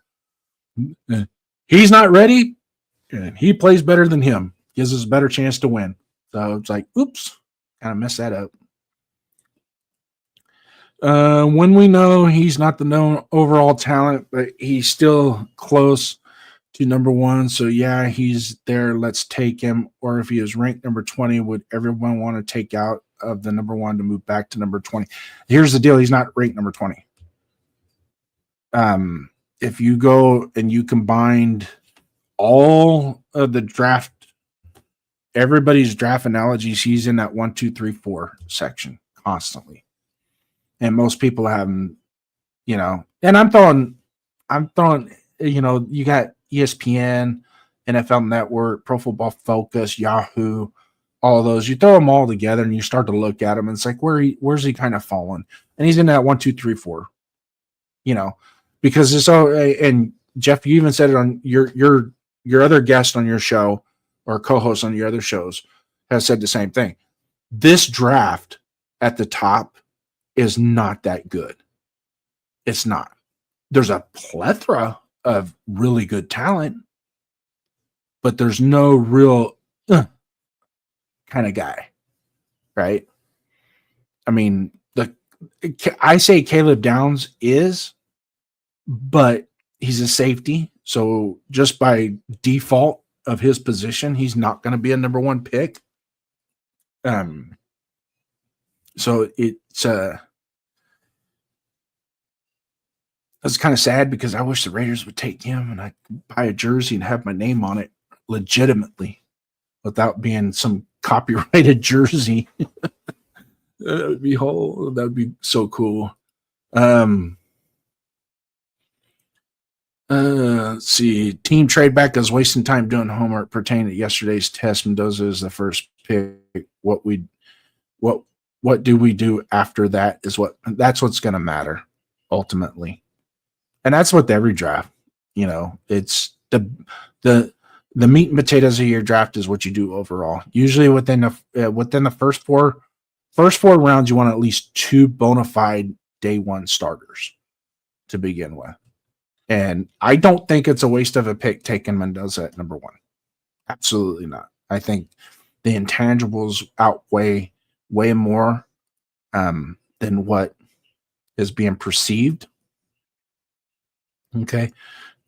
Speaker 1: He's not ready, and he plays better than him. Gives us a better chance to win. So it's like, oops, kind of messed that up. When we know he's not the known overall talent, but he's still close to number 1. So yeah, he's there. Let's take him. Or if he is ranked number 20, would everyone want to take out of the number 1 to move back to number 20. Here's the deal. He's not ranked number 20. If you go and you combined all of the draft, everybody's draft analogies, he's in that 1, 2, 3, 4 section constantly. And most people have him, and I'm throwing, you got ESPN, NFL Network, Pro Football Focus, Yahoo, all those. You throw them all together and you start to look at him, and it's like, where's he kind of falling? And he's in that 1, 2, 3, 4, because it's so. And Jeff, you even said it on your other guest on your show or co-host on your other shows has said the same thing. This draft at the top is not that good. It's not. There's a plethora of really good talent, but there's no real kind of guy, right? I mean, I say Caleb Downs is, but he's a safety. So just by default of his position, he's not going to be a number 1 pick. So it's kind of sad because I wish the Raiders would take him and I could buy a jersey and have my name on it legitimately without being some copyrighted jersey. That would be so cool. Let's see. Team trade back is wasting time doing homework pertaining to yesterday's test. Mendoza is the first pick. What do we do after that that's what's going to matter ultimately. And that's what every draft, it's the meat and potatoes of your draft is what you do overall. Usually within the first four rounds, you want at least 2 bona fide day 1 starters to begin with. And I don't think it's a waste of a pick taking Mendoza at number 1. Absolutely not. I think the intangibles outweigh way more than what is being perceived. Okay.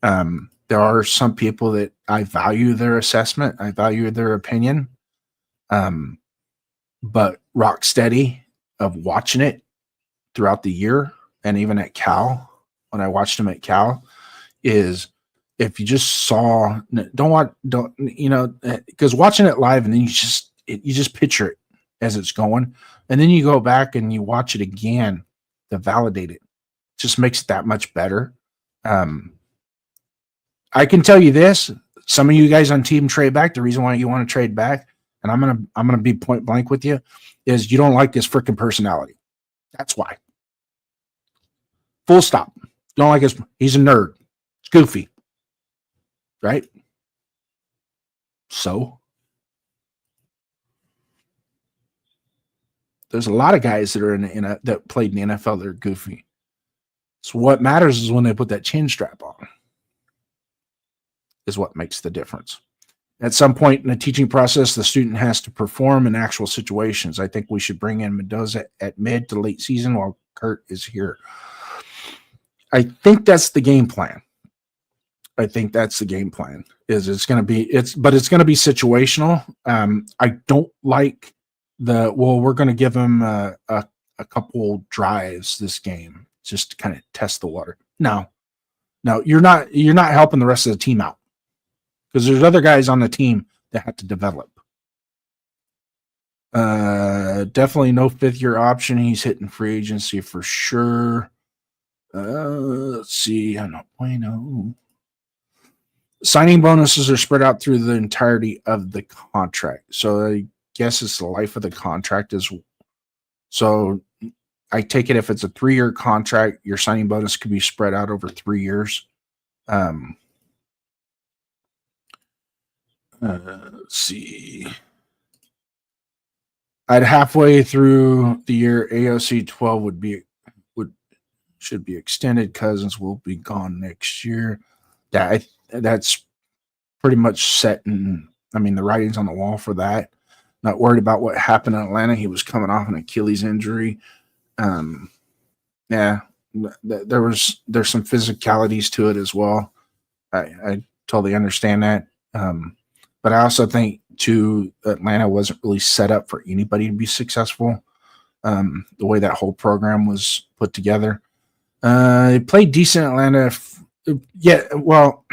Speaker 1: There are some people that I value their assessment. I value their opinion. But rock steady of watching it throughout the year and even at Cal, when I watched him at Cal, is if you just saw, because watching it live and then you just picture it as it's going, and then you go back and you watch it again to validate it. Just makes it that much better. I can tell you this: some of you guys on Team Trade Back, the reason why you want to trade back, and I'm gonna be point blank with you, is you don't like this freaking personality. That's why. Full stop. Don't like his. He's a nerd. It's goofy, right? So there's a lot of guys that are that played in the NFL that are goofy. So what matters is when they put that chin strap on, is what makes the difference. At some point in the teaching process, the student has to perform in actual situations. I think we should bring in Mendoza at mid to late season while Kurt is here. I think that's the game plan. Is it's going to be situational. I don't like we're going to give him a couple drives this game just to kind of test the water. No, you're not helping the rest of the team out, because there's other guys on the team that have to develop. Definitely no 5th-year option. He's hitting free agency for sure. Let's see. I know. Signing bonuses are spread out through the entirety of the contract. So I guess it's the life of the contract so I take it if it's a 3-year contract, your signing bonus could be spread out over 3 years. Let's see. At halfway through the year, AOC 12 should be extended. Cousins will be gone next year. That's pretty much set, and the writing's on the wall for that. Not worried about what happened in Atlanta. He was coming off an Achilles injury. There's some physicalities to it as well. I totally understand that. But I also think too, Atlanta wasn't really set up for anybody to be successful. The way that whole program was put together. He played decent Atlanta. Yeah, well,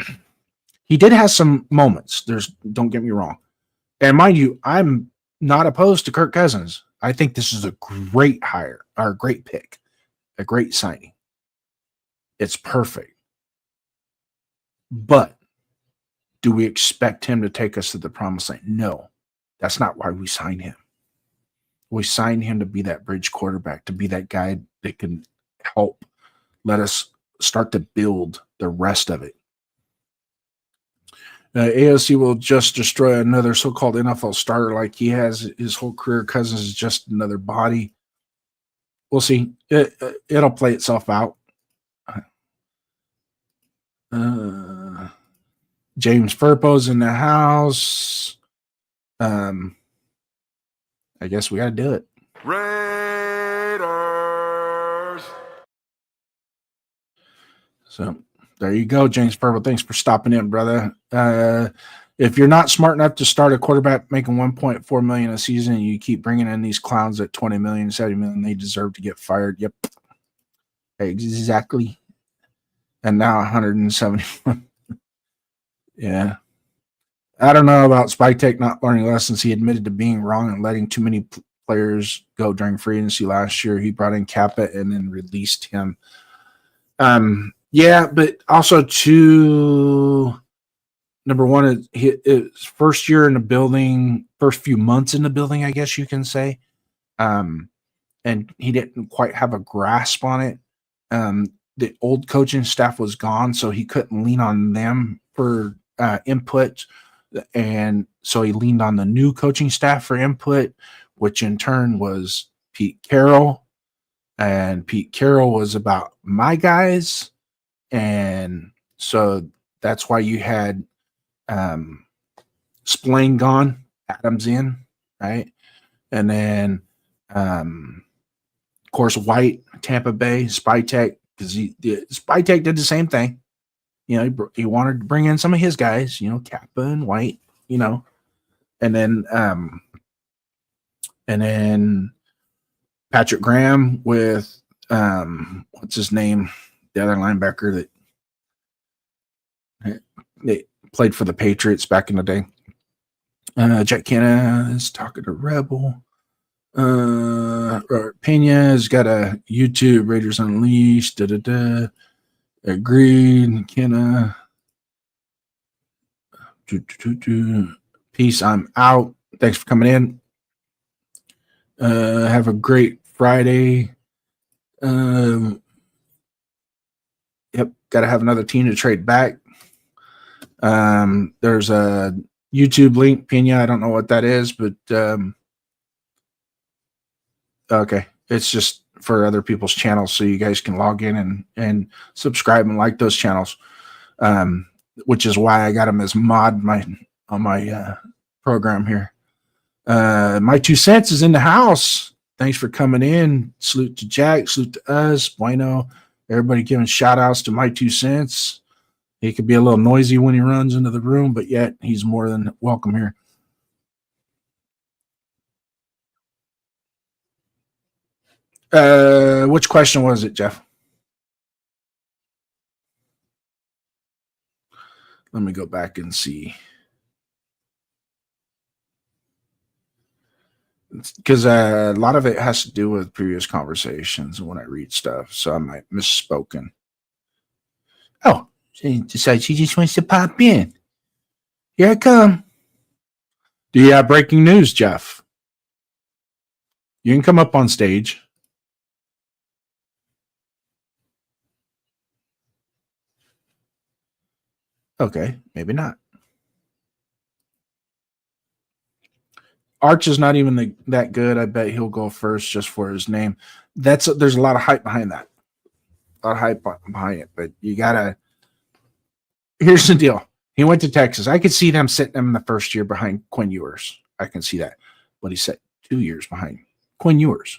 Speaker 1: he did have some moments. Don't get me wrong. And mind you, I'm not opposed to Kirk Cousins. I think this is a great hire or a great pick, a great signing. It's perfect. But do we expect him to take us to the promised land? No, that's not why we signed him. We signed him to be that bridge quarterback, to be that guy that can help let us start to build the rest of it. AOC will just destroy another so-called NFL starter like he has his whole career. Cousins is just another body. We'll see. It'll play itself out. James Furpo's in the house. I guess we got to do it.
Speaker 2: Raiders.
Speaker 1: So there you go, James Purple. Thanks for stopping in, brother. If you're not smart enough to start a quarterback making $1.4 million a season, and you keep bringing in these clowns at $20 million, $70 million, they deserve to get fired. Yep, exactly. And now 171. Yeah, I don't know about Spytek not learning lessons. He admitted to being wrong and letting too many players go during free agency last year. He brought in Kappa and then released him. Yeah, but also number one, his first year in the building, first few months in the building, I guess you can say. And he didn't quite have a grasp on it. The old coaching staff was gone, so he couldn't lean on them for input. And so he leaned on the new coaching staff for input, which in turn was Pete Carroll. And Pete Carroll was about my guys. And so that's why you had Spillane gone, Adams in, right? And then, of course, White, Tampa Bay, Spytek, because Spytek did the same thing. You know, he wanted to bring in some of his guys, you know, Kappa and White, you know, and then Patrick Graham with what's his name, the other linebacker that they played for the Patriots back in the day. Jack Kenna is talking to Rebel. Robert Pena has got a YouTube Raiders Unleashed. Agreed. Kenna. Peace. I'm out. Thanks for coming in. Have a great Friday. Yep, got to have another team to trade back. There's a YouTube link, Pena. I don't know what that is, but okay, it's just for other people's channels, so you guys can log in and subscribe and like those channels. Which is why I got them as mod on my program here. My 2 cents is in the house. Thanks for coming in. Salute to Jack. Salute to us. Bueno. Everybody giving shout outs to my 2 cents. He could be a little noisy when he runs into the room, but yet he's more than welcome here. Which question was it, Jeff? Let me go back and see. Because a lot of it has to do with previous conversations and when I read stuff, so I might misspoken. Oh, she decides she just wants to pop in. Here I come. Do you have breaking news, Jeff? You can come up on stage. Okay, maybe not. Arch is not even that good. I bet he'll go first just for his name. There's a lot of hype behind that. A lot of hype behind it, but you gotta. Here's the deal. He went to Texas. I could see them sitting him in the first year behind Quinn Ewers. I can see that, but he sat 2 years behind Quinn Ewers,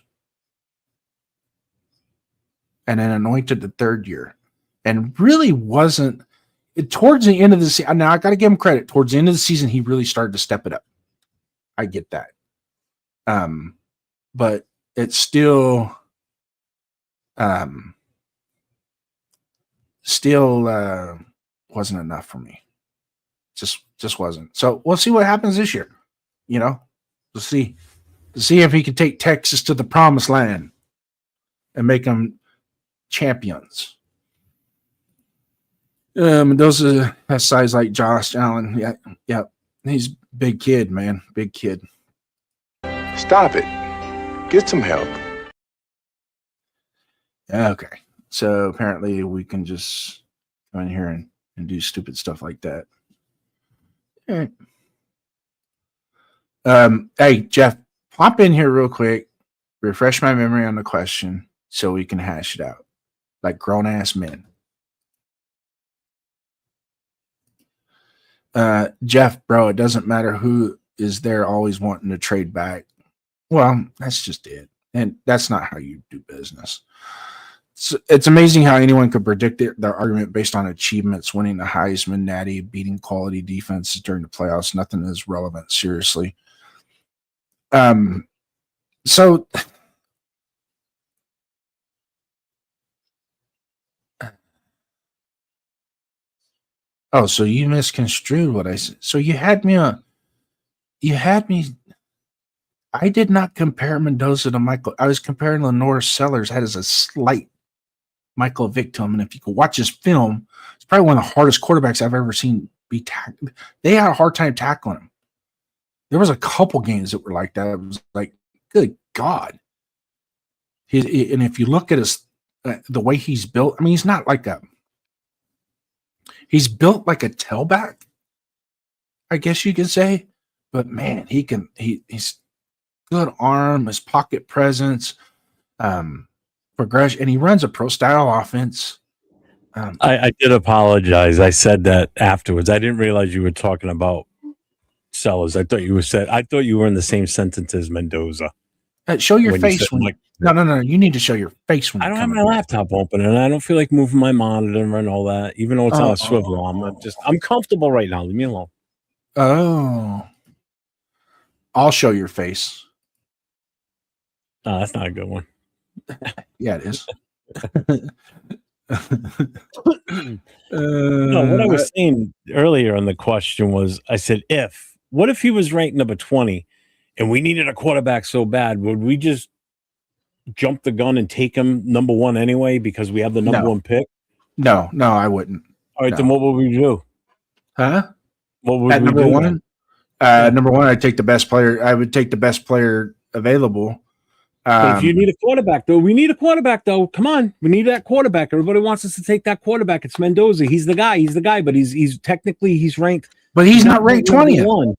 Speaker 1: and then anointed the third year, and really wasn't. towards the end of the season, now I got to give him credit. Towards the end of the season, he really started to step it up. I get that. But it's still wasn't enough for me. Just wasn't. So we'll see what happens this year. We'll see if he can take Texas to the promised land and make them champions. Those are size like Josh Allen. Yeah. He's a big kid, man. Big kid.
Speaker 3: Stop it. Get some help.
Speaker 1: Okay. So apparently we can just go in here and do stupid stuff like that. All right. Hey, Jeff, pop in here real quick. Refresh my memory on the question so we can hash it out like grown-ass men. Jeff, bro, it doesn't matter who is there always wanting to trade back. Well, that's just it. And that's not how you do business. It's amazing how anyone could predict their argument based on achievements, winning the Heisman, Natty, beating quality defenses during the playoffs. Nothing is relevant, seriously. So you misconstrued what I said. So you had me. I did not compare Mendoza to Michael. I was comparing Lenore Sellers had as a slight Michael Vick to him. And if you could watch his film, it's probably one of the hardest quarterbacks I've ever seen be tackled. They had a hard time tackling him. There was a couple games that were like that. It was like, good God. And if you look at his, the way he's built, I mean, he's not like he's built like a tailback, I guess you could say. But man, he's good arm, his pocket presence, progression, and he runs a pro style offense.
Speaker 4: I did apologize. I said that afterwards. I didn't realize you were talking about Sellers. I thought you were in the same sentence as Mendoza.
Speaker 1: Show your face when no. You need to show your face when
Speaker 4: I don't have my laptop open, and I don't feel like moving my monitor and all that. Even though it's on a swivel, I'm comfortable right now. Leave me alone.
Speaker 1: Oh, I'll show your face.
Speaker 4: Oh, that's not a good one.
Speaker 1: Yeah, it is.
Speaker 4: No, what I was saying earlier on the question was, I said, what if he was ranked number 20 and we needed a quarterback so bad, would we just jump the gun and take him number 1 anyway because we have the number 1 pick?
Speaker 1: No, I wouldn't.
Speaker 4: All right, then what would we do?
Speaker 1: Huh?
Speaker 4: What would
Speaker 1: at
Speaker 4: we
Speaker 1: number
Speaker 4: do
Speaker 1: 1? Number 1, I'd take the best player. I would take the best player available.
Speaker 4: But if you need a quarterback, though, we need a quarterback, though. Come on, we need that quarterback. Everybody wants us to take that quarterback. It's Mendoza. He's the guy. But he's technically ranked.
Speaker 1: But he's not ranked 20th.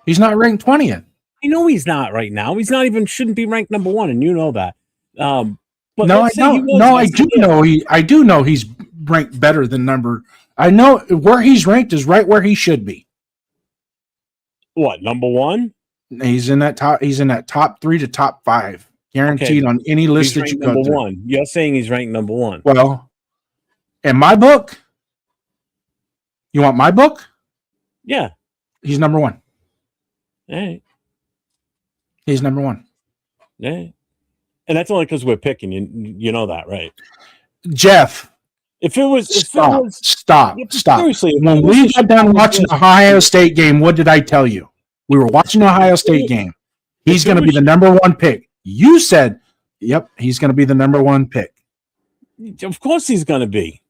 Speaker 1: He's not ranked 20th.
Speaker 4: I know he's not right now. He's not even shouldn't be ranked number 1, and you know that. But
Speaker 1: no, I don't. No, I do know. I do know he's ranked better than number. I know where he's ranked is right where he should be.
Speaker 4: What, number 1?
Speaker 1: He's in that top 3 to top 5. Guaranteed on any list that you go
Speaker 4: number
Speaker 1: through.
Speaker 4: 1. You're saying he's ranked number 1.
Speaker 1: Well, in my book, you want my book?
Speaker 4: Yeah.
Speaker 1: He's number 1.
Speaker 4: All right.
Speaker 1: He's number 1.
Speaker 4: Yeah. And that's only because we're picking. You know that, right?
Speaker 1: Jeff.
Speaker 4: Stop.
Speaker 1: Seriously, when we got done watching the Ohio State game, what did I tell you? We were watching the Ohio State game. He's going to be the number 1 pick. You said, yep, he's going to be the number 1 pick.
Speaker 4: Of course he's going to be.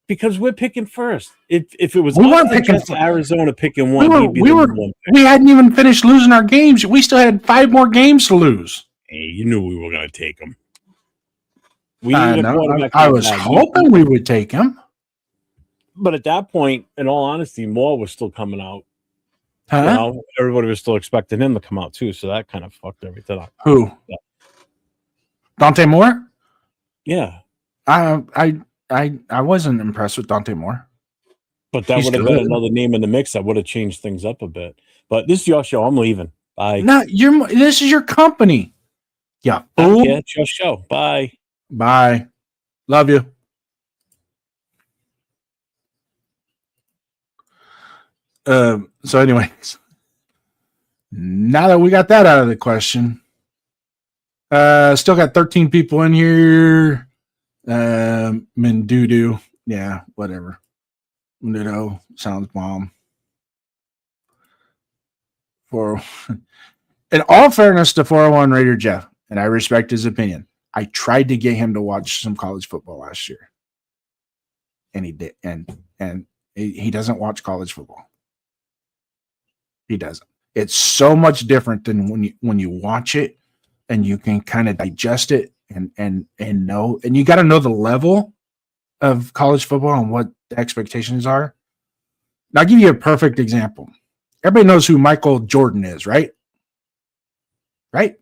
Speaker 4: Because we're picking first. If it was Arizona picking 1, he'd be the number 1 pick.
Speaker 1: We hadn't even finished losing our games. We still had 5 more games to lose.
Speaker 4: Hey, you knew we were going to take him.
Speaker 1: I was hoping we would take him.
Speaker 4: But at that point, in all honesty, Moore was still coming out.
Speaker 1: Huh?
Speaker 4: You know, everybody was still expecting him to come out too, so that kind of fucked everything up.
Speaker 1: Who?
Speaker 4: Yeah.
Speaker 1: Dante Moore?
Speaker 4: Yeah.
Speaker 1: I wasn't impressed with Dante Moore.
Speaker 4: But that would have been another name in the mix that would have changed things up a bit. But this is your show. I'm leaving. Bye.
Speaker 1: No, this is your company. Yeah.
Speaker 4: Yeah, it's your show. Bye.
Speaker 1: Bye. Love you. So anyways, now that we got that out of the question, still got 13 people in here. Mendudu. Yeah, whatever. Mendudo sounds bomb. For in all fairness to 401 Raider Jeff, and I respect his opinion, I tried to get him to watch some college football last year. And he did, and he doesn't watch college football. He doesn't. It's so much different than when you watch it and you can kind of digest it and know, and you got to know the level of college football and what the expectations are. And I'll give you a perfect example. Everybody knows who Michael Jordan is, right? Right?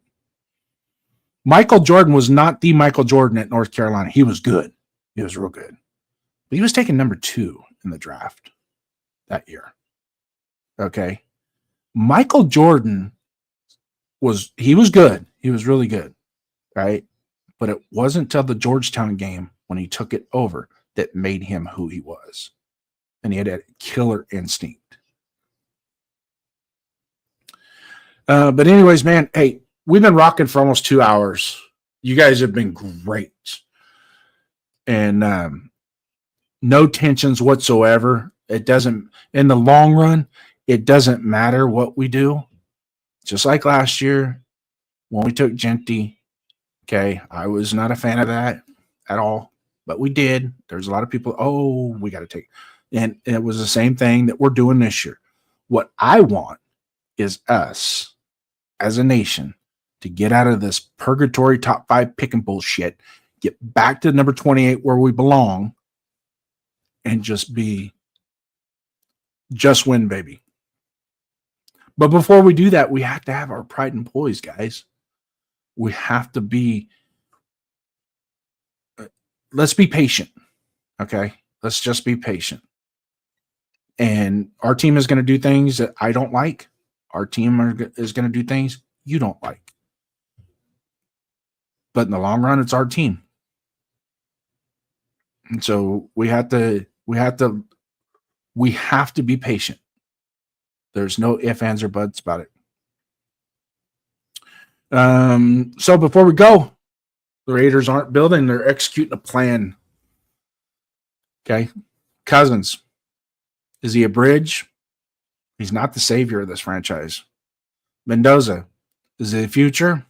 Speaker 1: Michael Jordan was not the Michael Jordan at North Carolina. He was good. He was real good. But he was taken number 2 in the draft that year. Okay. Michael Jordan was good. He was really good, right? But it wasn't until the Georgetown game when he took it over that made him who he was. And he had a killer instinct. But anyways, man, hey, we've been rocking for almost 2 hours. You guys have been great. And no tensions whatsoever. It doesn't, in the long run, it doesn't matter what we do. Just like last year when we took Genty. Okay, I was not a fan of that at all, but we did. There's a lot of people, we got to take. And it was the same thing that we're doing this year. What I want is us as a nation to get out of this purgatory top 5 picking bullshit, get back to number 28 where we belong, and just win, baby. But before we do that, we have to have our pride and poise, guys. We have to be, let's be patient, okay? Let's just be patient. And our team is going to do things that I don't like. Our team is going to do things you don't like. But in the long run, it's our team. And so we have to be patient. There's no ifs, ands, or buts about it. So before we go, the Raiders aren't building, they're executing a plan. Okay. Cousins. Is he a bridge? He's not the savior of this franchise. Mendoza. Is he the future,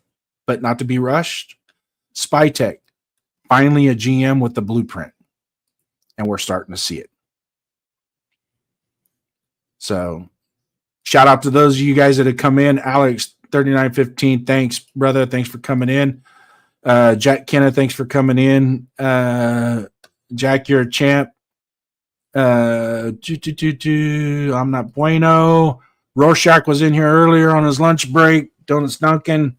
Speaker 1: but not to be rushed? Spytech. Finally a GM with the blueprint. And we're starting to see it. So shout out to those of you guys that have come in. Alex, 3915, thanks, brother. Thanks for coming in. Jack Kenneth, thanks for coming in. Jack, you're a champ. I'm not bueno. Rorschach was in here earlier on his lunch break. Donuts Duncan,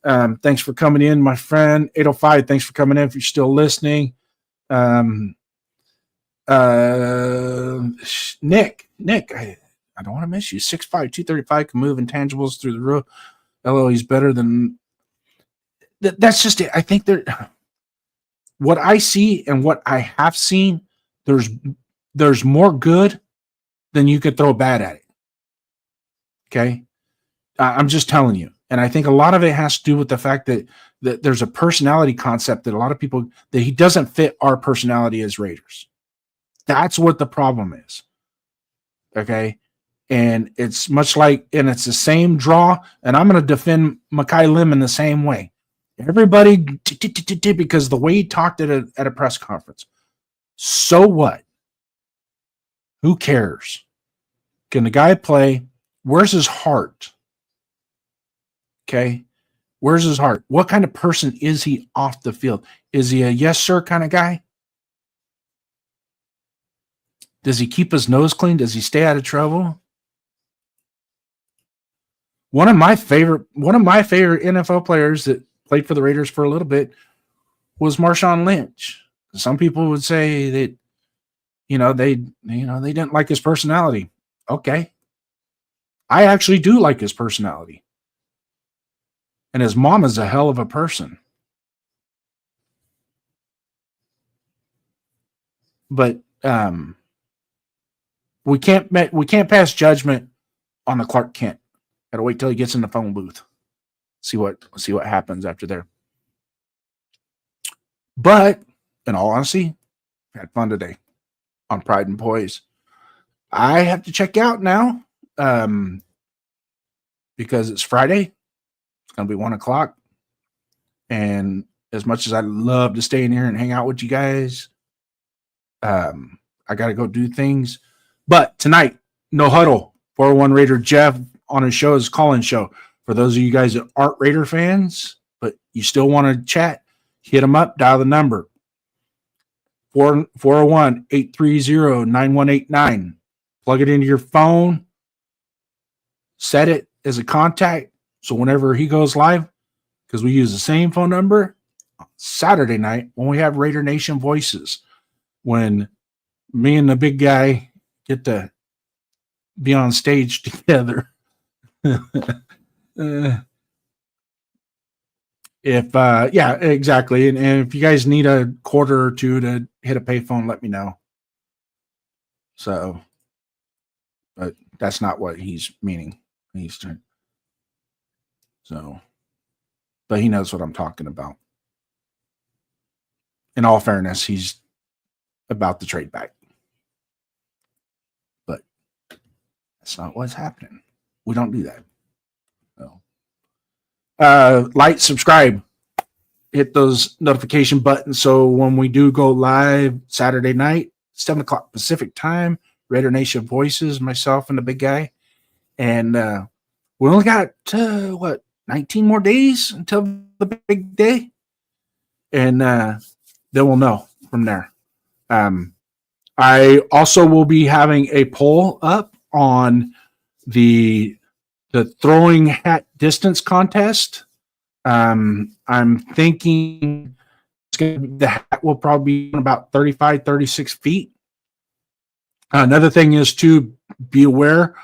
Speaker 1: thanks for coming in, my friend. 805, thanks for coming in if you're still listening. Nick, I don't want to miss you. 6'5", 235, can move intangibles through the roof. LO, he's better than. That's just it. I think what I see and what I have seen, there's more good than you could throw bad at it. Okay? I'm just telling you. And I think a lot of it has to do with the fact that there's a personality concept that a lot of people, that he doesn't fit our personality as Raiders. That's what the problem is. Okay? And it's much like, and it's the same draw, and I'm going to defend Mekhi Lemon the same way. Everybody, because the way he talked at a press conference. So what? Who cares? Can the guy play? Where's his heart? Okay? Where's his heart? What kind of person is he off the field? Is he a yes, sir kind of guy? Does he keep his nose clean? Does he stay out of trouble? One of my favorite NFL players that played for the Raiders for a little bit was Marshawn Lynch. Some people would say that, they didn't like his personality. Okay. I actually do like his personality. And his mom is a hell of a person. But we can't pass judgment on the Clark Kent. Got to wait till he gets in the phone booth. See what happens after there. But in all honesty, had fun today on Pride and Poise. I have to check out now because it's Friday. It's going to be 1:00. And as much as I love to stay in here and hang out with you guys, I got to go do things. But tonight, no huddle. 401 Raider Jeff on his show, his call-in show. For those of you guys that aren't Raider fans, but you still want to chat, hit him up, dial the number. 401-830-9189. Plug it into your phone. Set it as a contact. So whenever he goes live, because we use the same phone number, Saturday night when we have Raider Nation Voices, when me and the big guy get to be on stage together. Yeah, exactly. And if you guys need a quarter or two to hit a payphone, let me know. So, but that's not what he's meaning. But he knows what I'm talking about. In all fairness, he's about to trade back. But that's not what's happening. We don't do that. No. Like, subscribe, hit those notification buttons so when we do go live Saturday night, 7:00 Pacific time, Raider Nation Voices, myself and the big guy. And we only got 19 more days until the big day, and then we'll know from there. I also will be having a poll up on the throwing hat distance contest. I'm thinking the hat will probably be about 35, 36 feet. Another thing is to be aware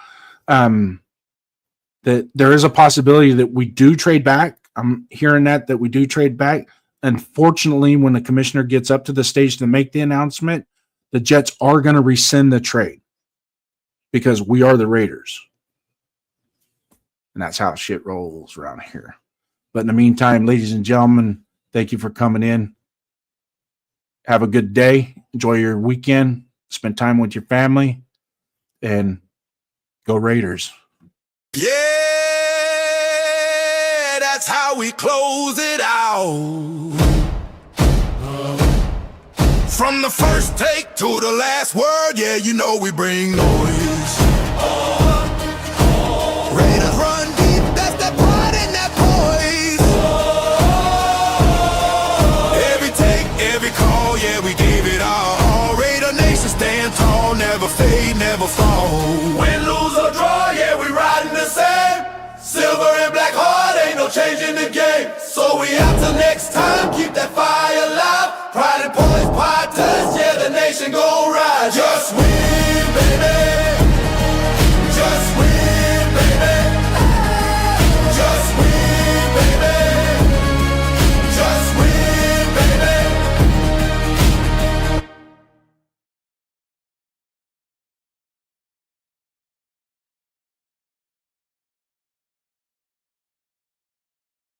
Speaker 1: that there is a possibility that we do trade back. I'm hearing that we do trade back. Unfortunately, when the commissioner gets up to the stage to make the announcement, the Jets are going to rescind the trade because we are the Raiders. And that's how shit rolls around here. But in the meantime, ladies and gentlemen, thank you for coming in. Have a good day. Enjoy your weekend. Spend time with your family. And go Raiders.
Speaker 2: Yeah, that's how we close it out. From the first take to the last word, yeah, you know we bring noise. Raiders run deep, that's that pride and that poise. Every take, every call, yeah, we gave it all. Raider Nation stand tall, never fade, never fall. Win, lose or draw, yeah, we riding the same. Silver and black heart, ain't no change in the game. So we out till next time.